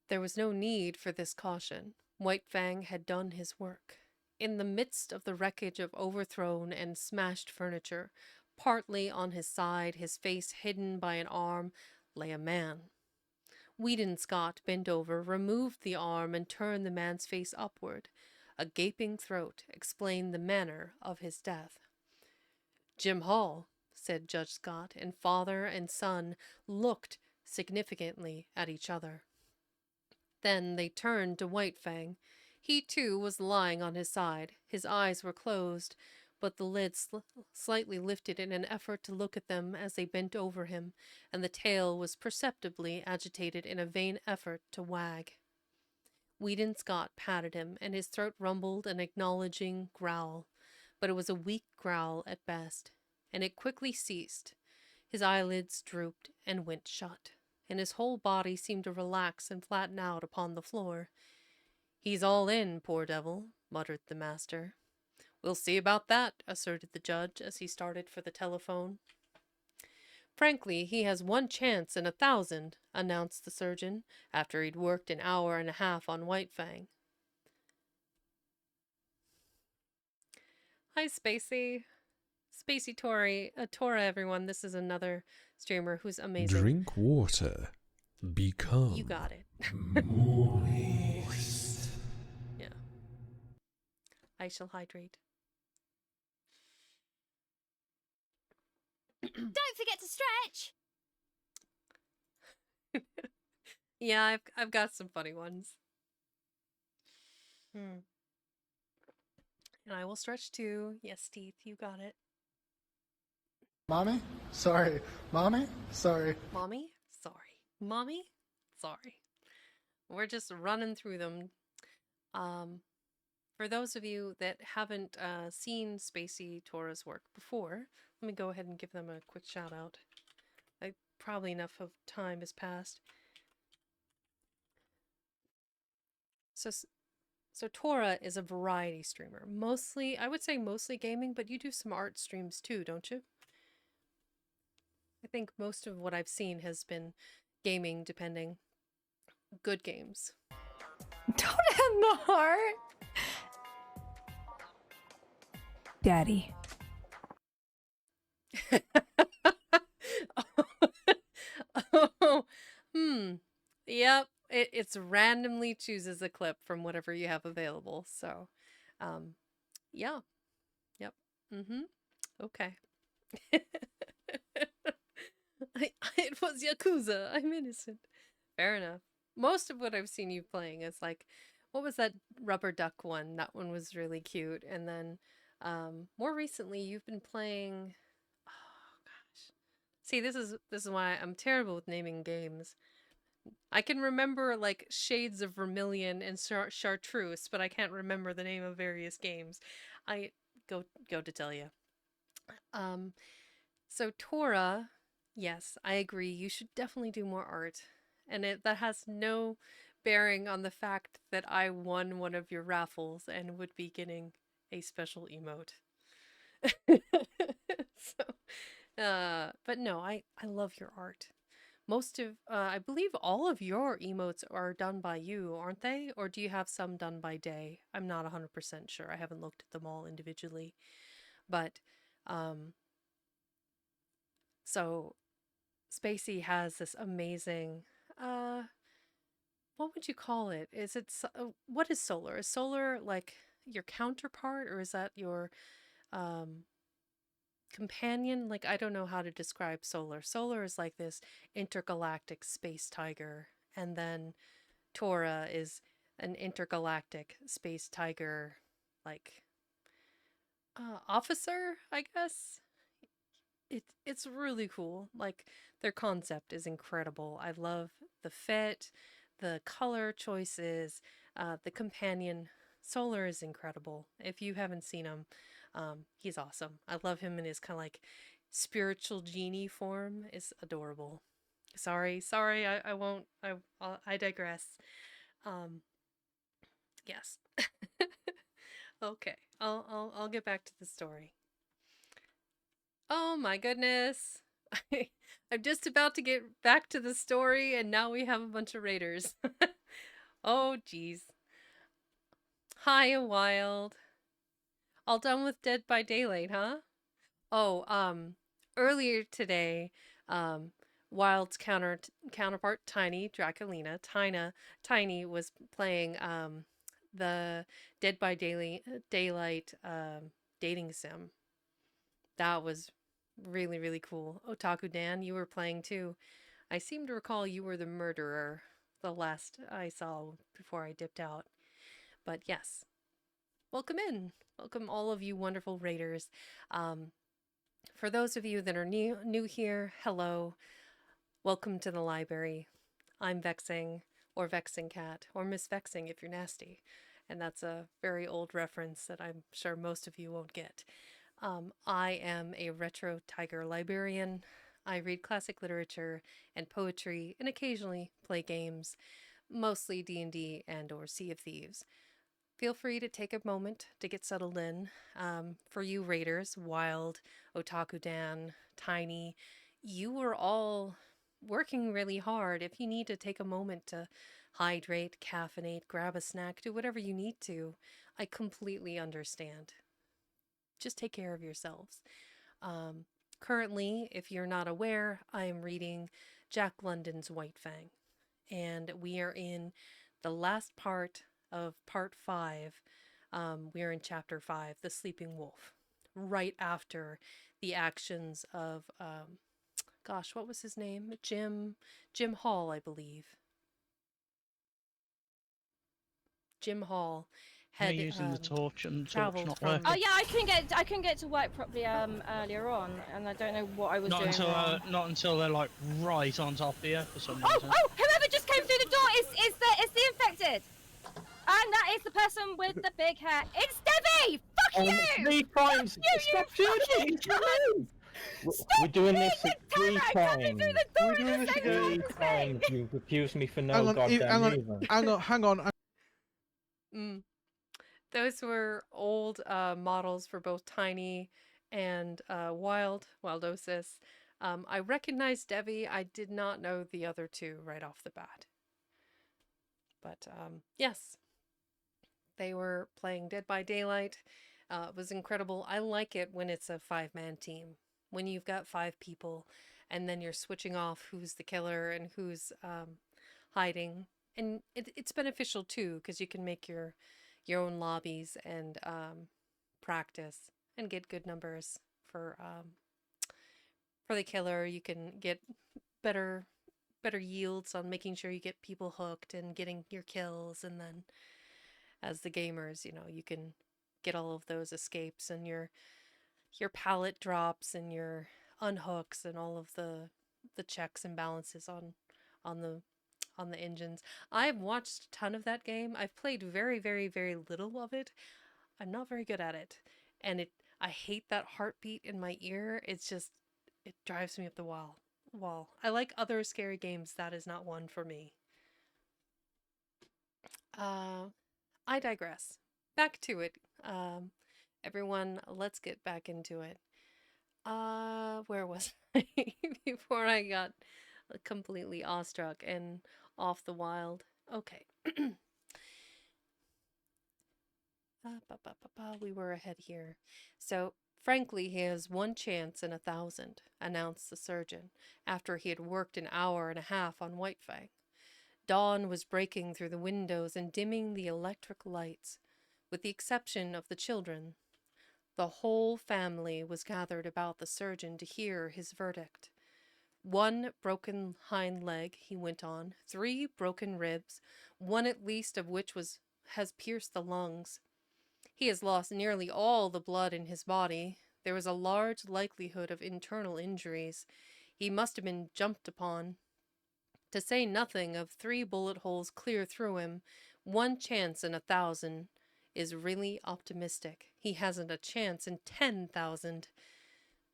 S1: There was no need for this caution. White Fang had done his work. In the midst of the wreckage of overthrown and smashed furniture, partly on his side, his face hidden by an arm, lay a man. Weedon Scott bent over, removed the arm, and turned the man's face upward. A gaping throat explained the manner of his death. Jim Hall, said Judge Scott, and father and son looked significantly at each other. Then they turned to White Fang. He, too, was lying on his side. His eyes were closed, but the lids slightly lifted in an effort to look at them as they bent over him, and the tail was perceptibly agitated in a vain effort to wag. Weedon Scott patted him, and his throat rumbled an acknowledging growl, but it was a weak growl at best, and it quickly ceased. His eyelids drooped and went shut, and his whole body seemed to relax and flatten out upon the floor. "He's all in, poor devil," muttered the master. "We'll see about that," asserted the judge as he started for the telephone. "Frankly, he has one chance in 1,000, announced the surgeon, after he'd worked an hour and a half on White Fang. Hi, Spacey. Spacey Tora, everyone. This is another streamer who's amazing.
S3: Drink water. Become.
S1: You got it.
S3: Moist.
S1: Yeah. I shall hydrate.
S4: Don't forget to stretch!
S1: Yeah, I've got some funny ones. And I will stretch too. Yes, Teeth, you got it.
S5: Mommy? Sorry. Mommy? Sorry.
S1: Mommy? Sorry. Mommy? Sorry. We're just running through them. For those of you that haven't seen Spacey Tora's work before, let me go ahead and give them a quick shout out. Probably enough of time has passed. So Tora is a variety streamer. Mostly, I would say mostly gaming, but you do some art streams too, don't you? I think most of what I've seen has been gaming, depending. Good games.
S4: Don't end the heart! Daddy.
S1: Oh, yep. It's randomly chooses a clip from whatever you have available. So, yeah. Yep. Okay. It was Yakuza. I'm innocent. Fair enough. Most of what I've seen you playing is like, what was that rubber duck one? That one was really cute. And then, more recently, you've been playing. Oh gosh. See, this is why I'm terrible with naming games. I can remember like shades of Vermilion and Chartreuse, but I can't remember the name of various games. I go to tell you. So Tora, yes, I agree. You should definitely do more art, and that has no bearing on the fact that I won one of your raffles and would be getting a special emote. But no, I love your art. Most of, I believe all of your emotes are done by you, aren't they? Or do you have some done by Day? I'm not 100% sure. I haven't looked at them all individually. But, so Spacey has this amazing, what would you call it? What is solar? Is solar like your counterpart, or is that your, companion? Like, I don't know how to describe solar. Solar is like this intergalactic space tiger, and then Tora is an intergalactic space tiger, like, officer, I guess. It's really cool. Like, their concept is incredible. I love the fit, the color choices, the companion. Solar is incredible. If you haven't seen him, he's awesome. I love him in his kind of like spiritual genie form. It's adorable. Sorry, I won't. I digress. Yes. Okay. I'll get back to the story. Oh my goodness. I'm just about to get back to the story, and now we have a bunch of raiders. Oh, jeez. Hi, Wild. All done with Dead by Daylight, huh? Oh, earlier today, Wild's counterpart, Tiny Draculina, Tiny was playing the Dead by Daylight dating sim. That was really, really cool. Otaku Dan, you were playing too. I seem to recall you were the murderer the last I saw before I dipped out. But yes, welcome in. Welcome all of you wonderful raiders. Um, for those of you that are new here, hello. Welcome to the library. I'm Vexing, or Vexing Cat, or Miss Vexing if you're nasty. And that's a very old reference that I'm sure most of you won't get. I am a retro tiger librarian. I read classic literature and poetry and occasionally play games, mostly D&D and or Sea of Thieves. Feel free to take a moment to get settled in. For you raiders, Wild, Otaku Dan, Tiny, you were all working really hard. If you need to take a moment to hydrate, caffeinate, grab a snack, do whatever you need to, I completely understand. Just take care of yourselves. Um, Currently, if you're not aware, I am reading Jack London's White Fang, and we are in the last part of part 5. We are in chapter 5, The Sleeping Wolf, right after the actions of, gosh, what was his name? Jim Hall, I believe. Jim Hall
S6: You're
S1: had
S6: using the torch and the torch
S1: traveled
S6: not
S1: from.
S6: working.
S4: Oh yeah, I couldn't get to work properly earlier on, and I don't know what I was
S6: Not
S4: doing
S6: until
S4: wrong.
S6: not until they're like right on top of you for some
S4: Oh,
S6: reason.
S4: oh! Whoever just came through the door is the infected, and that is the person with the big hat. It's Debbie. Fuck you!
S7: 3 times.
S4: You
S7: Stop
S4: fucking
S7: shooting!
S4: cunt!
S7: We're doing this
S4: Being a
S7: 3
S4: terror coming through
S7: times.
S4: the door
S8: We're
S4: at
S8: doing
S4: the
S8: this
S4: same
S8: again.
S4: time
S7: 3
S4: as
S7: times
S4: me.
S7: you've accused me for no
S8: Hang on,
S7: goddamn reason.
S8: hang on.
S1: Mm. Those were old models for both Tiny and Wildosis. I recognized Debbie. I did not know the other two right off the bat. But yes, they were playing Dead by Daylight. It was incredible. I like it when it's a 5-man team. When you've got 5 people and then you're switching off who's the killer and who's hiding. And it's beneficial too because you can make your own lobbies and practice and get good numbers for the killer. You can get better yields on making sure you get people hooked and getting your kills, and then as the gamers, you can get all of those escapes and your pallet drops and your unhooks and all of the checks and balances on the engines. I've watched a ton of that game. I've played very, very, very little of it. I'm not very good at it. And I hate that heartbeat in my ear. It's just, it drives me up the wall. I like other scary games. That is not one for me. I digress. Back to it. Everyone, let's get back into it. Where was I before I got completely awestruck and off the wild? Okay. We were ahead here. So, frankly, he has one chance in 1,000, announced the surgeon, after he had worked an hour and a half on Whitefang. Dawn was breaking through the windows and dimming the electric lights. With the exception of the children, the whole family was gathered about the surgeon to hear his verdict. 1 broken hind leg, he went on, 3 broken ribs, 1 at least of which has pierced the lungs. He has lost nearly all the blood in his body. There is a large likelihood of internal injuries. He must have been jumped upon. To say nothing of 3 bullet holes clear through him, 1 chance in 1,000 is really optimistic. He hasn't a chance in 10,000.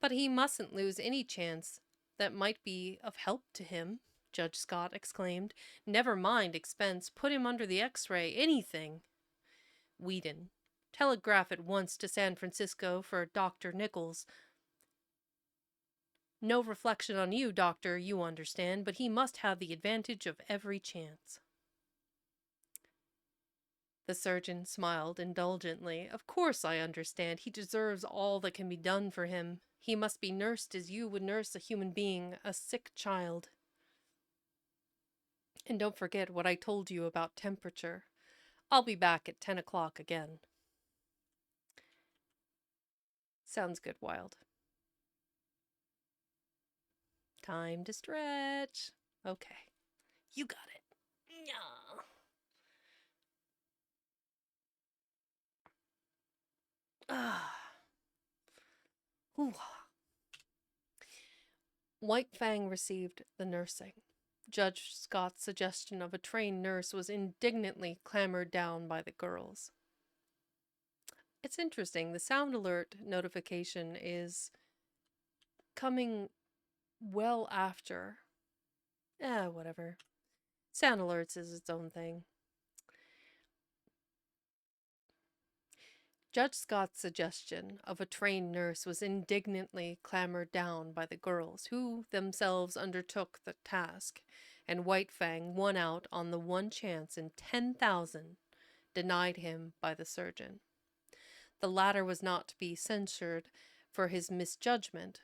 S1: But he mustn't lose any chance that might be of help to him, Judge Scott exclaimed. Never mind expense. Put him under the X-ray. Anything. Whedon. Telegraph at once to San Francisco for Dr. Nichols. No reflection on you, Doctor, you understand, but he must have the advantage of every chance. The surgeon smiled indulgently. Of course I understand. He deserves all that can be done for him. He must be nursed as you would nurse a human being, a sick child. And don't forget what I told you about temperature. I'll be back at 10 o'clock again. Sounds good, Wild. Time to stretch. Okay. You got it. Yeah. Ah. Ooh. White Fang received the nursing. Judge Scott's suggestion of a trained nurse was indignantly clamored down by the girls. It's interesting, the sound alert notification is coming well after. Whatever. Sound alerts is its own thing. Judge Scott's suggestion of a trained nurse was indignantly clamored down by the girls, who themselves undertook the task, and White Fang won out on the one chance in 10,000 denied him by the surgeon. The latter was not to be censured for his misjudgment.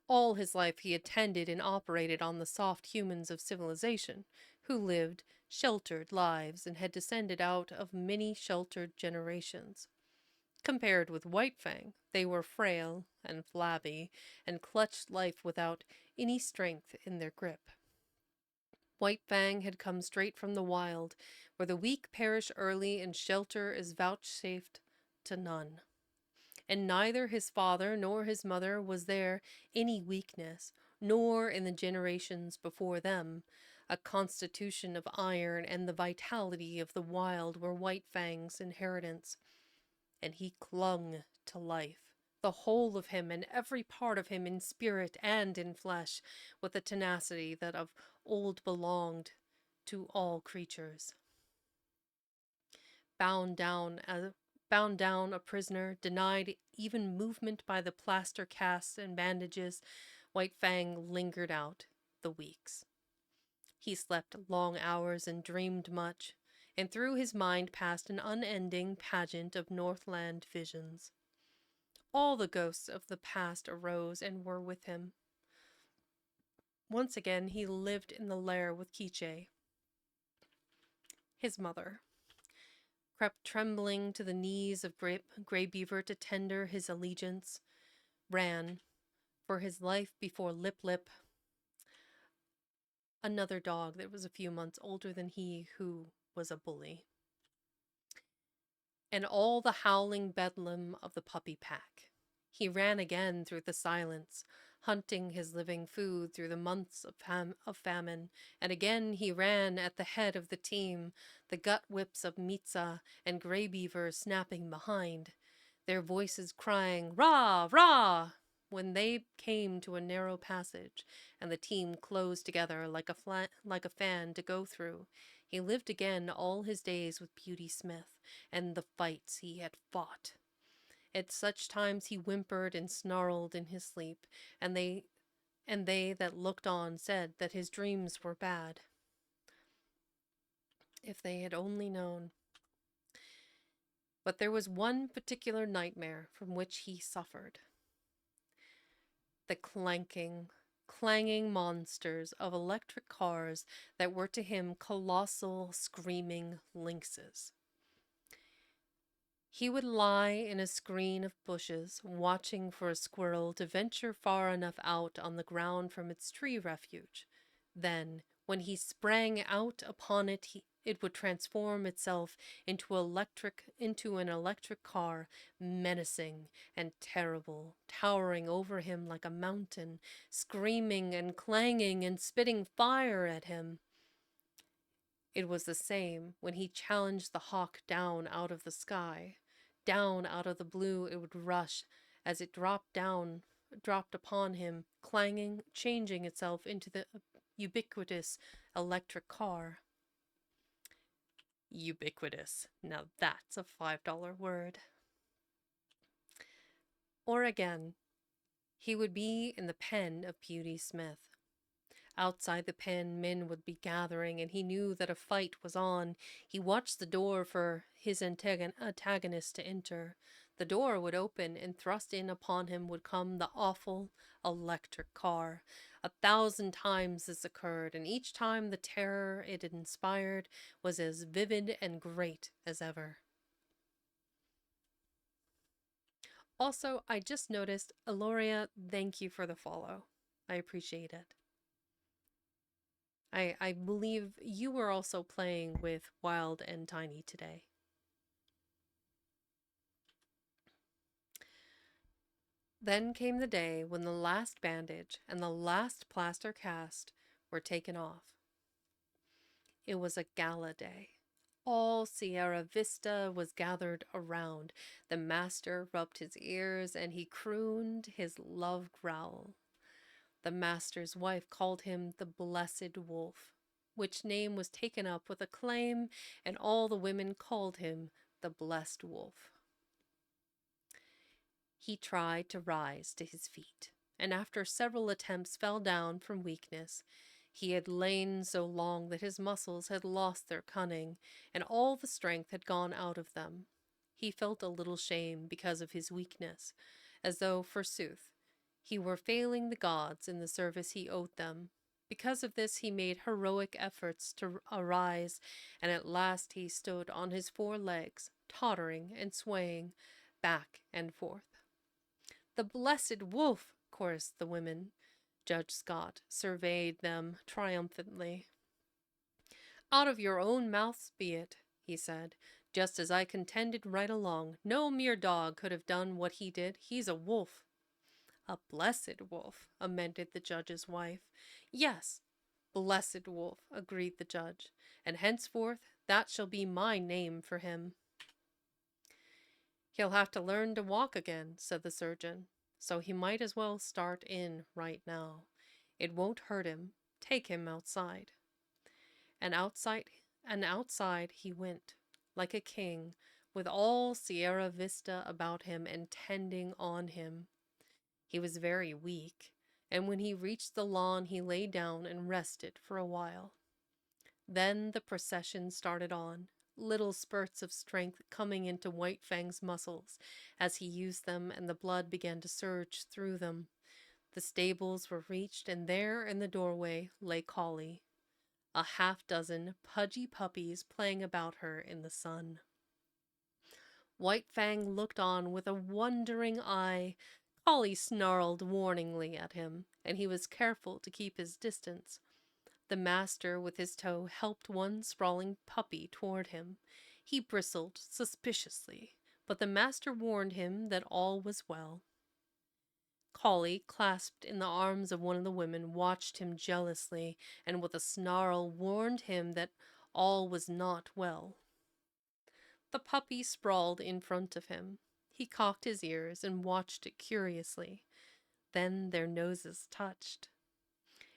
S1: All his life he attended and operated on the soft humans of civilization, who lived sheltered lives and had descended out of many sheltered generations. Compared with White Fang, they were frail and flabby and clutched life without any strength in their grip. White Fang had come straight from the wild, where the weak perish early and shelter is vouchsafed to none. And neither his father nor his mother was there any weakness, nor in the generations before them. A constitution of iron and the vitality of the wild were White Fang's inheritance. And he clung to life, the whole of him and every part of him in spirit and in flesh, with a tenacity that of old belonged to all creatures. Bound down a prisoner, denied even movement by the plaster casts and bandages, White Fang lingered out the weeks. He slept long hours and dreamed much, and through his mind passed an unending pageant of Northland visions. All the ghosts of the past arose and were with him. Once again he lived in the lair with Kiche, his mother, crept trembling to the knees of Grey Beaver to tender his allegiance, ran for his life before Lip Lip, another dog that was a few months older than he, who was a bully, and all the howling bedlam of the puppy pack. He ran again through the silence, hunting his living food through the months of famine, and again he ran at the head of the team, the gut whips of Mitza and Grey Beaver snapping behind, their voices crying, "Rah! Rah!" when they came to a narrow passage, and the team closed together like a fan to go through. He lived again all his days with Beauty Smith, and the fights he had fought. At such times he whimpered and snarled in his sleep, and they that looked on said that his dreams were bad. If they had only known. But there was one particular nightmare from which he suffered. The clanging monsters of electric cars that were to him colossal, screaming lynxes. He would lie in a screen of bushes, watching for a squirrel to venture far enough out on the ground from its tree refuge. Then, when he sprang out upon it, it would transform itself into an electric car, menacing and terrible, towering over him like a mountain, screaming and clanging and spitting fire at him. It was the same when he challenged the hawk down out of the sky. Down out of the blue it would rush as it dropped upon him, clanging, changing itself into the ubiquitous electric car. Ubiquitous. Now that's a $5 word. Or again, He would be in the pen of Beauty Smith. Outside the pen, men would be gathering, and he knew that a fight was on. He watched the door for his antagonist to enter. The door would open, and thrust in upon him would come the awful electric car. 1,000 times this occurred, and each time the terror it inspired was as vivid and great as ever. Also, I just noticed, Aloria, thank you for the follow. I appreciate it. I believe you were also playing with Wild and Tiny today. Then came the day when the last bandage and the last plaster cast were taken off. It was a gala day. All Sierra Vista was gathered around. The master rubbed his ears and he crooned his love growl. The master's wife called him the Blessed Wolf, which name was taken up with acclaim, and all the women called him the Blessed Wolf. He tried to rise to his feet, and after several attempts fell down from weakness. He had lain so long that his muscles had lost their cunning, and all the strength had gone out of them. He felt a little shame because of his weakness, as though, forsooth, he were failing the gods in the service he owed them. Because of this he made heroic efforts to arise, and at last he stood on his 4 legs, tottering and swaying back and forth. "The Blessed Wolf!" chorused the women. Judge Scott surveyed them triumphantly. "Out of your own mouths be it," he said, "just as I contended right along. No mere dog could have done what he did. He's a wolf." "A blessed wolf," amended the judge's wife. "Yes, Blessed Wolf," agreed the judge, "and henceforth that shall be my name for him." "He'll have to learn to walk again," said the surgeon, "so he might as well start in right now. It won't hurt him. Take him outside." And outside he went, like a king, with all Sierra Vista about him and tending on him. He was very weak, and when he reached the lawn he lay down and rested for a while. Then the procession started on, little spurts of strength coming into White Fang's muscles as he used them, and the blood began to surge through them. The stables were reached, and there in the doorway lay Collie, a half-dozen pudgy puppies playing about her in the sun. White Fang looked on with a wondering eye. Collie snarled warningly at him, and he was careful to keep his distance. The master with his toe helped one sprawling puppy toward him. He bristled suspiciously, but the master warned him that all was well. Collie, clasped in the arms of one of the women, watched him jealously, and with a snarl warned him that all was not well. The puppy sprawled in front of him. He cocked his ears and watched it curiously. Then their noses touched,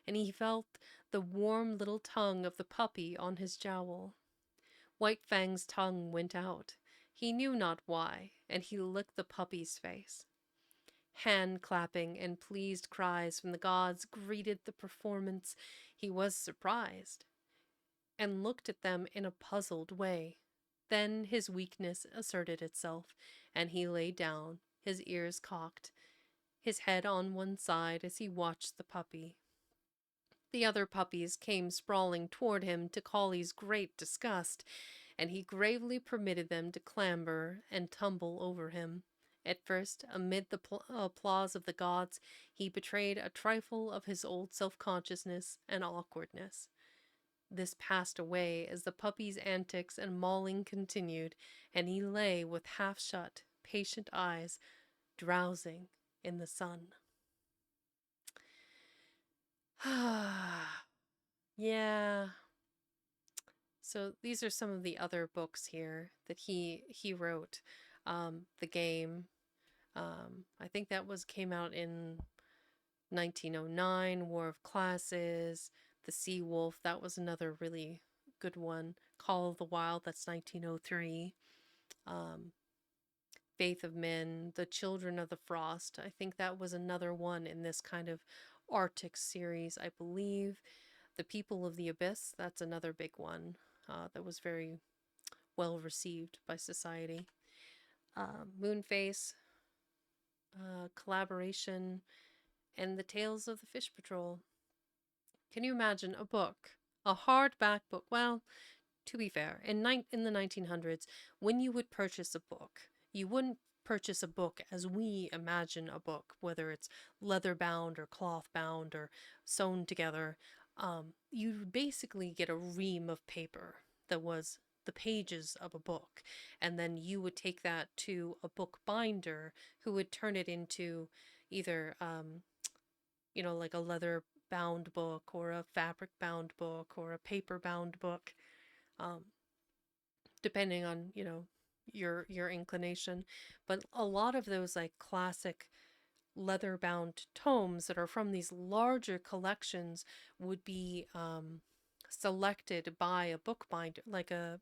S1: and he felt the warm little tongue of the puppy on his jowl. White Fang's tongue went out. He knew not why, and he licked the puppy's face. Hand-clapping and pleased cries from the gods greeted the performance. He was surprised, and looked at them in a puzzled way. Then his weakness asserted itself, and he lay down, his ears cocked, his head on one side as he watched the puppy. The other puppies came sprawling toward him to Collie's great disgust, and he gravely permitted them to clamber and tumble over him. At first, amid the applause of the gods, he betrayed a trifle of his old self-consciousness and awkwardness. This passed away as the puppy's antics and mauling continued, and he lay with half-shut, patient eyes, drowsing in the sun. Yeah. So these are some of the other books here that he wrote. The game, I think that came out in 1909. War of Classes, The Sea Wolf, that was another really good one. Call of the Wild, that's 1903. Faith of Men, The Children of the Frost. I think that was another one in this kind of Arctic series, I believe. The People of the Abyss, that's another big one that was very well received by society. Moonface, Collaboration, and The Tales of the Fish Patrol. Can you imagine a book, a hardback book? Well, to be fair, in the 1900s, when you would purchase a book, you wouldn't purchase a book as we imagine a book, whether it's leather bound or cloth bound or sewn together. You basically get a ream of paper that was the pages of a book, and then you would take that to a book binder who would turn it into either like a leather bound book or a fabric bound book or a paper bound book, depending on your inclination. But a lot of those like classic leather bound tomes that are from these larger collections would be selected by a bookbinder, like a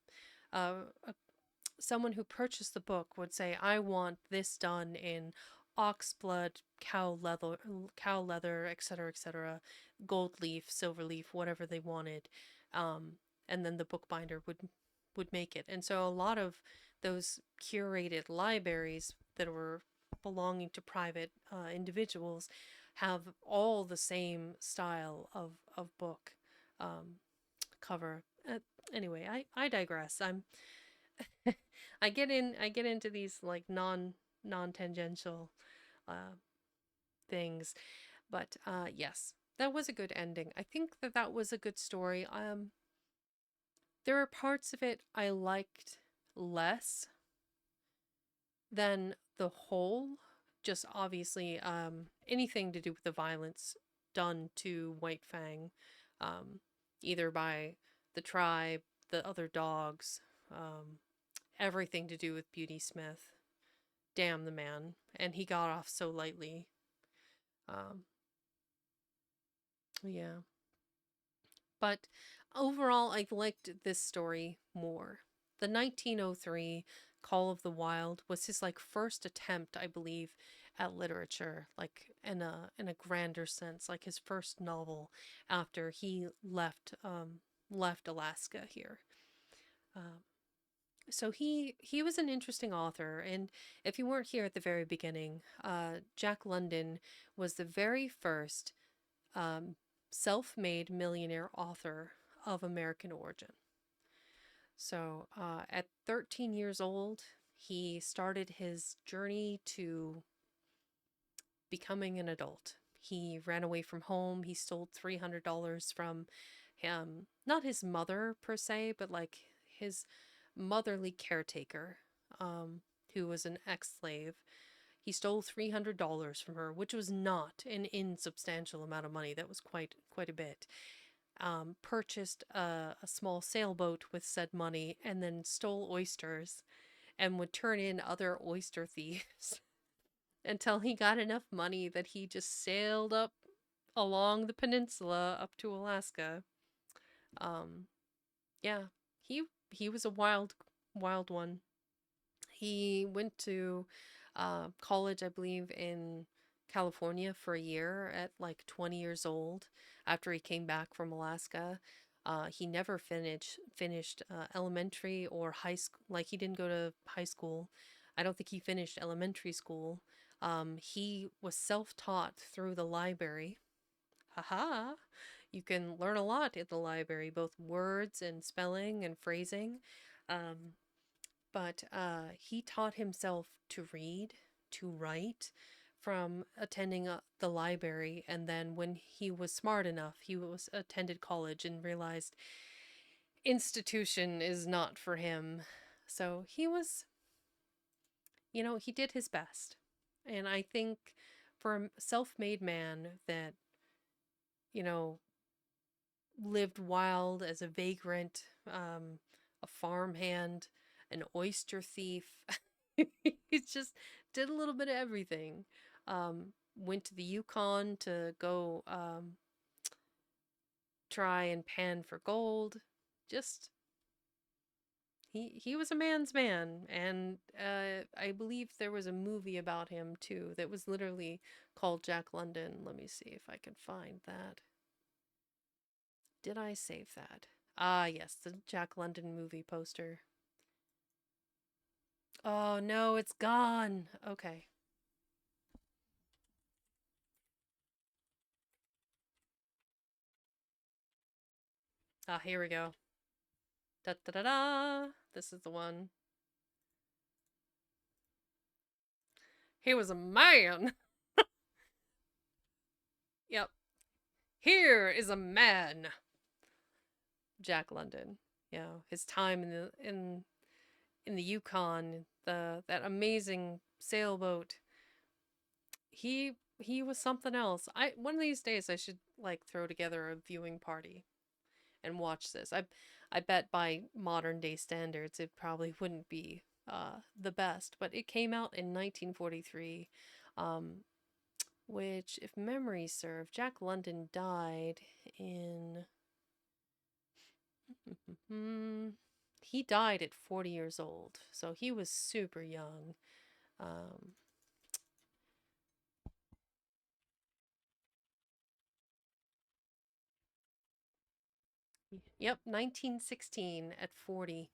S1: someone who purchased the book would say, I want this done in ox blood, cow leather, etc., gold leaf, silver leaf, whatever they wanted. And then the bookbinder would make it. And so a lot of those curated libraries that were belonging to private individuals have all the same style of book cover. Anyway, I digress. I get into these like non-tangential things, but yes, that was a good ending. I think that was a good story. There are parts of it I liked less than the whole. Just obviously, anything to do with the violence done to White Fang, either by the tribe, the other dogs, everything to do with Beauty Smith. Damn the man. And he got off so lightly. Yeah. But overall, I liked this story more. The 1903 Call of the Wild was his like first attempt, I believe, at literature, like in a grander sense, like his first novel after he left Alaska here. So he was an interesting author, and if you weren't here at the very beginning, Jack London was the very first self-made millionaire author of American origin. So at 13 years old, he started his journey to becoming an adult. He ran away from home. He stole $300 from not his mother per se, but like his motherly caretaker, who was an ex-slave. He stole $300 from her, which was not an insubstantial amount of money. That was quite a bit. Purchased a small sailboat with said money, and then stole oysters, and would turn in other oyster thieves until he got enough money that he just sailed up along the peninsula up to Alaska. Yeah, he was a wild one. He went to college, I believe, in California for a year at like 20 years old after he came back from Alaska. He never finished elementary or high school. Like, he didn't go to high school. I don't think he finished elementary school. He was self-taught through the library. Haha! You can learn a lot at the library, both words and spelling and phrasing. But he taught himself to read, to write from attending the library, and then when he was smart enough, he was attended college and realized institution is not for him. So he was, he did his best. And I think for a self-made man that, lived wild as a vagrant, a farmhand, an oyster thief. He just did a little bit of everything. Went to the Yukon to go try and pan for gold. Just, he was a man's man, and I believe there was a movie about him too that was literally called Jack London. Let me see if I can find that. Did I save that? Ah, yes, the Jack London movie poster. Oh no, it's gone. Okay. Ah, here we go. Da da da da. This is the one. He was a man. Yep. Here is a man. Jack London. Yeah, his time in the Yukon, that amazing sailboat. He was something else. One of these days I should like throw together a viewing party and watch this. I bet by modern day standards it probably wouldn't be the best, but it came out in 1943, which, if memory serve, Jack London died in. He died at 40 years old, so he was super young. Um, yep, 1916 at 40.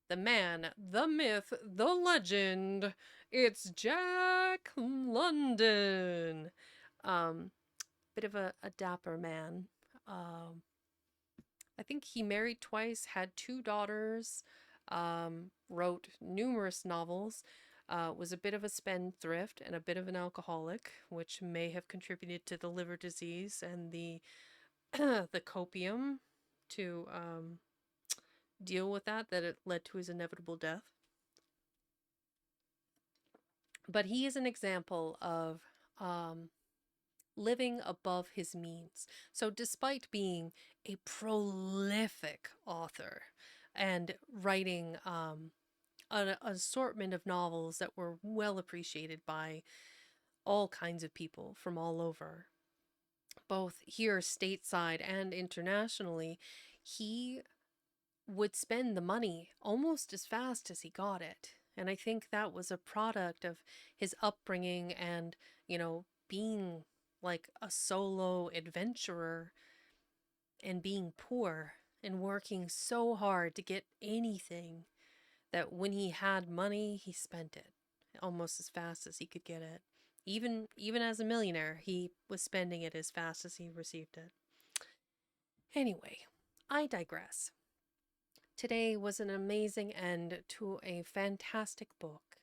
S1: The man, the myth, the legend. It's Jack London. Bit of a dapper man. I think he married twice, had 2 daughters, wrote numerous novels, was a bit of a spendthrift and a bit of an alcoholic, which may have contributed to the liver disease and the the copium to deal with that it led to his inevitable death. But he is an example of living above his means. So despite being a prolific author and writing an assortment of novels that were well appreciated by all kinds of people from all over, both here stateside and internationally, he would spend the money almost as fast as he got it. And I think that was a product of his upbringing and, being like a solo adventurer and being poor and working so hard to get anything that when he had money, he spent it almost as fast as he could get it. Even as a millionaire, he was spending it as fast as he received it. Anyway, I digress. Today was an amazing end to a fantastic book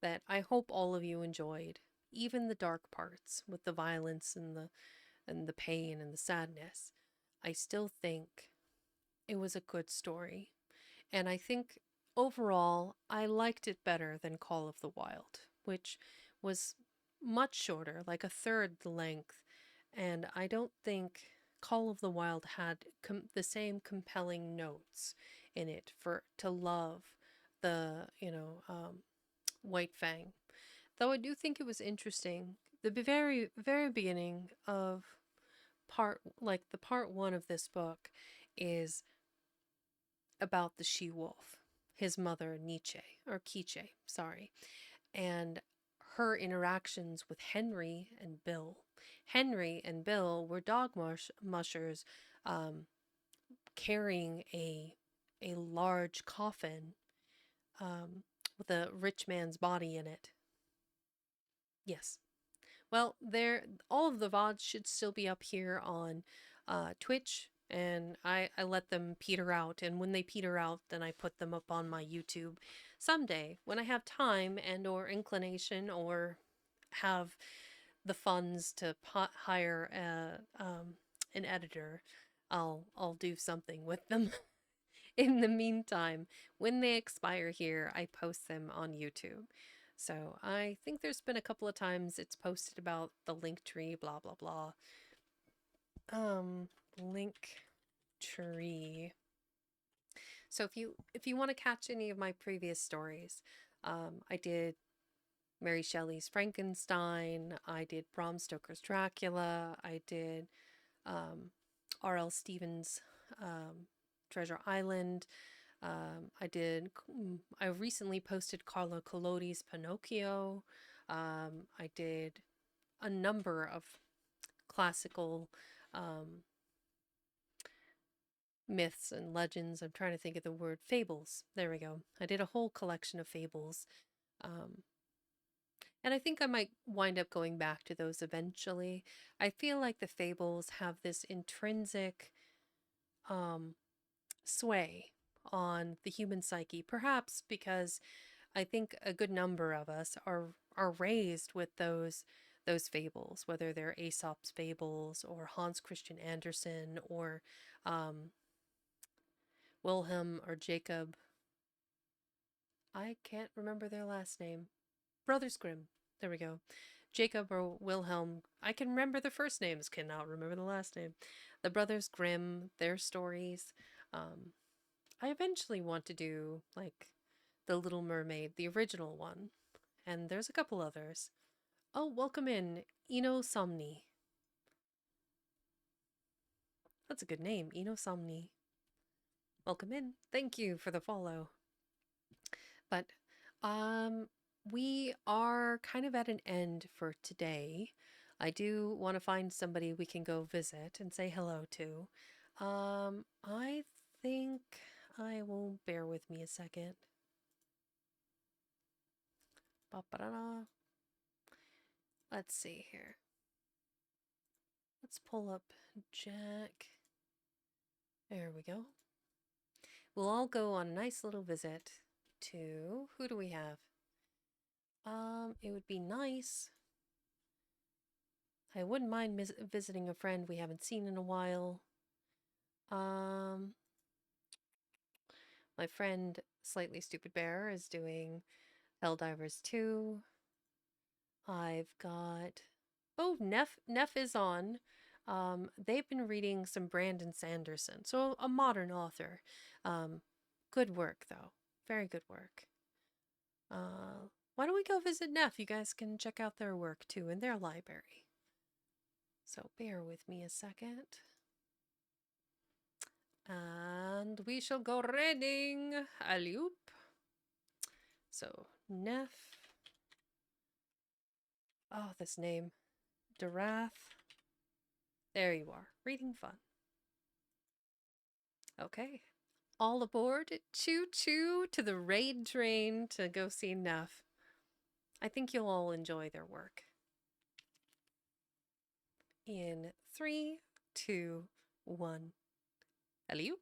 S1: that I hope all of you enjoyed, even the dark parts with the violence and the pain and the sadness. I still think it was a good story, and I think overall I liked it better than Call of the Wild, which was much shorter, like a third the length, and I don't think Call of the Wild had the same compelling notes in it to love the White Fang. Though I do think it was interesting. The very very beginning of the part one of this book is about the she wolf, his mother Quiche, sorry, and her interactions with Henry and Bill. Henry and Bill were dog mushers, carrying a large coffin with a rich man's body in it. Yes. Well, all of the VODs should still be up here on Twitch, and I let them peter out, and when they peter out, then I put them up on my YouTube someday when I have time and or inclination or have the funds to hire an editor. I'll do something with them. In the meantime, when they expire here, I post them on YouTube. So I think there's been a couple of times it's posted about the link tree, blah blah blah. Link tree. So if you want to catch any of my previous stories, I did Mary Shelley's Frankenstein, I did Bram Stoker's Dracula, I did R.L. Stevens' Treasure Island. I recently posted Carlo Collodi's Pinocchio. I did a number of classical myths and legends. I'm trying to think of the word fables. There we go. I did a whole collection of fables. And I think I might wind up going back to those eventually. I feel like the fables have this intrinsic sway on the human psyche, perhaps because I think a good number of us are raised with those fables, whether they're Aesop's fables or Hans Christian Andersen or Wilhelm or Jacob. I can't remember their last name. Brothers Grimm. There we go. Jacob or Wilhelm. I can remember the first names, cannot remember the last name. The Brothers Grimm, their stories. I eventually want to do like The Little Mermaid, the original one. And there's a couple others. Oh, welcome in, Eno Somni. That's a good name, Eno Somni. Welcome in. Thank you for the follow. But we are kind of at an end for today. I do want to find somebody we can go visit and say hello to. I think I will bear with me a second. Ba-ba-da-da. Let's see here. Let's pull up Jack. There we go. We'll all go on a nice little visit to, who do we have? It would be nice. I wouldn't mind visiting a friend we haven't seen in a while. My friend Slightly Stupid Bear is doing Helldivers 2. I've got, oh, Neff is on. They've been reading some Brandon Sanderson, so a modern author. Good work though, very good work. Why don't we go visit Neff? You guys can check out their work too in their library. So bear with me a second. And we shall go reading. Alley-oop. So, Neff. Oh, this name. Darath. There you are. Reading fun. Okay. All aboard. Choo-choo to the raid train to go see Neff. I think you'll all enjoy their work. In 3, 2, 1. Alley-oop.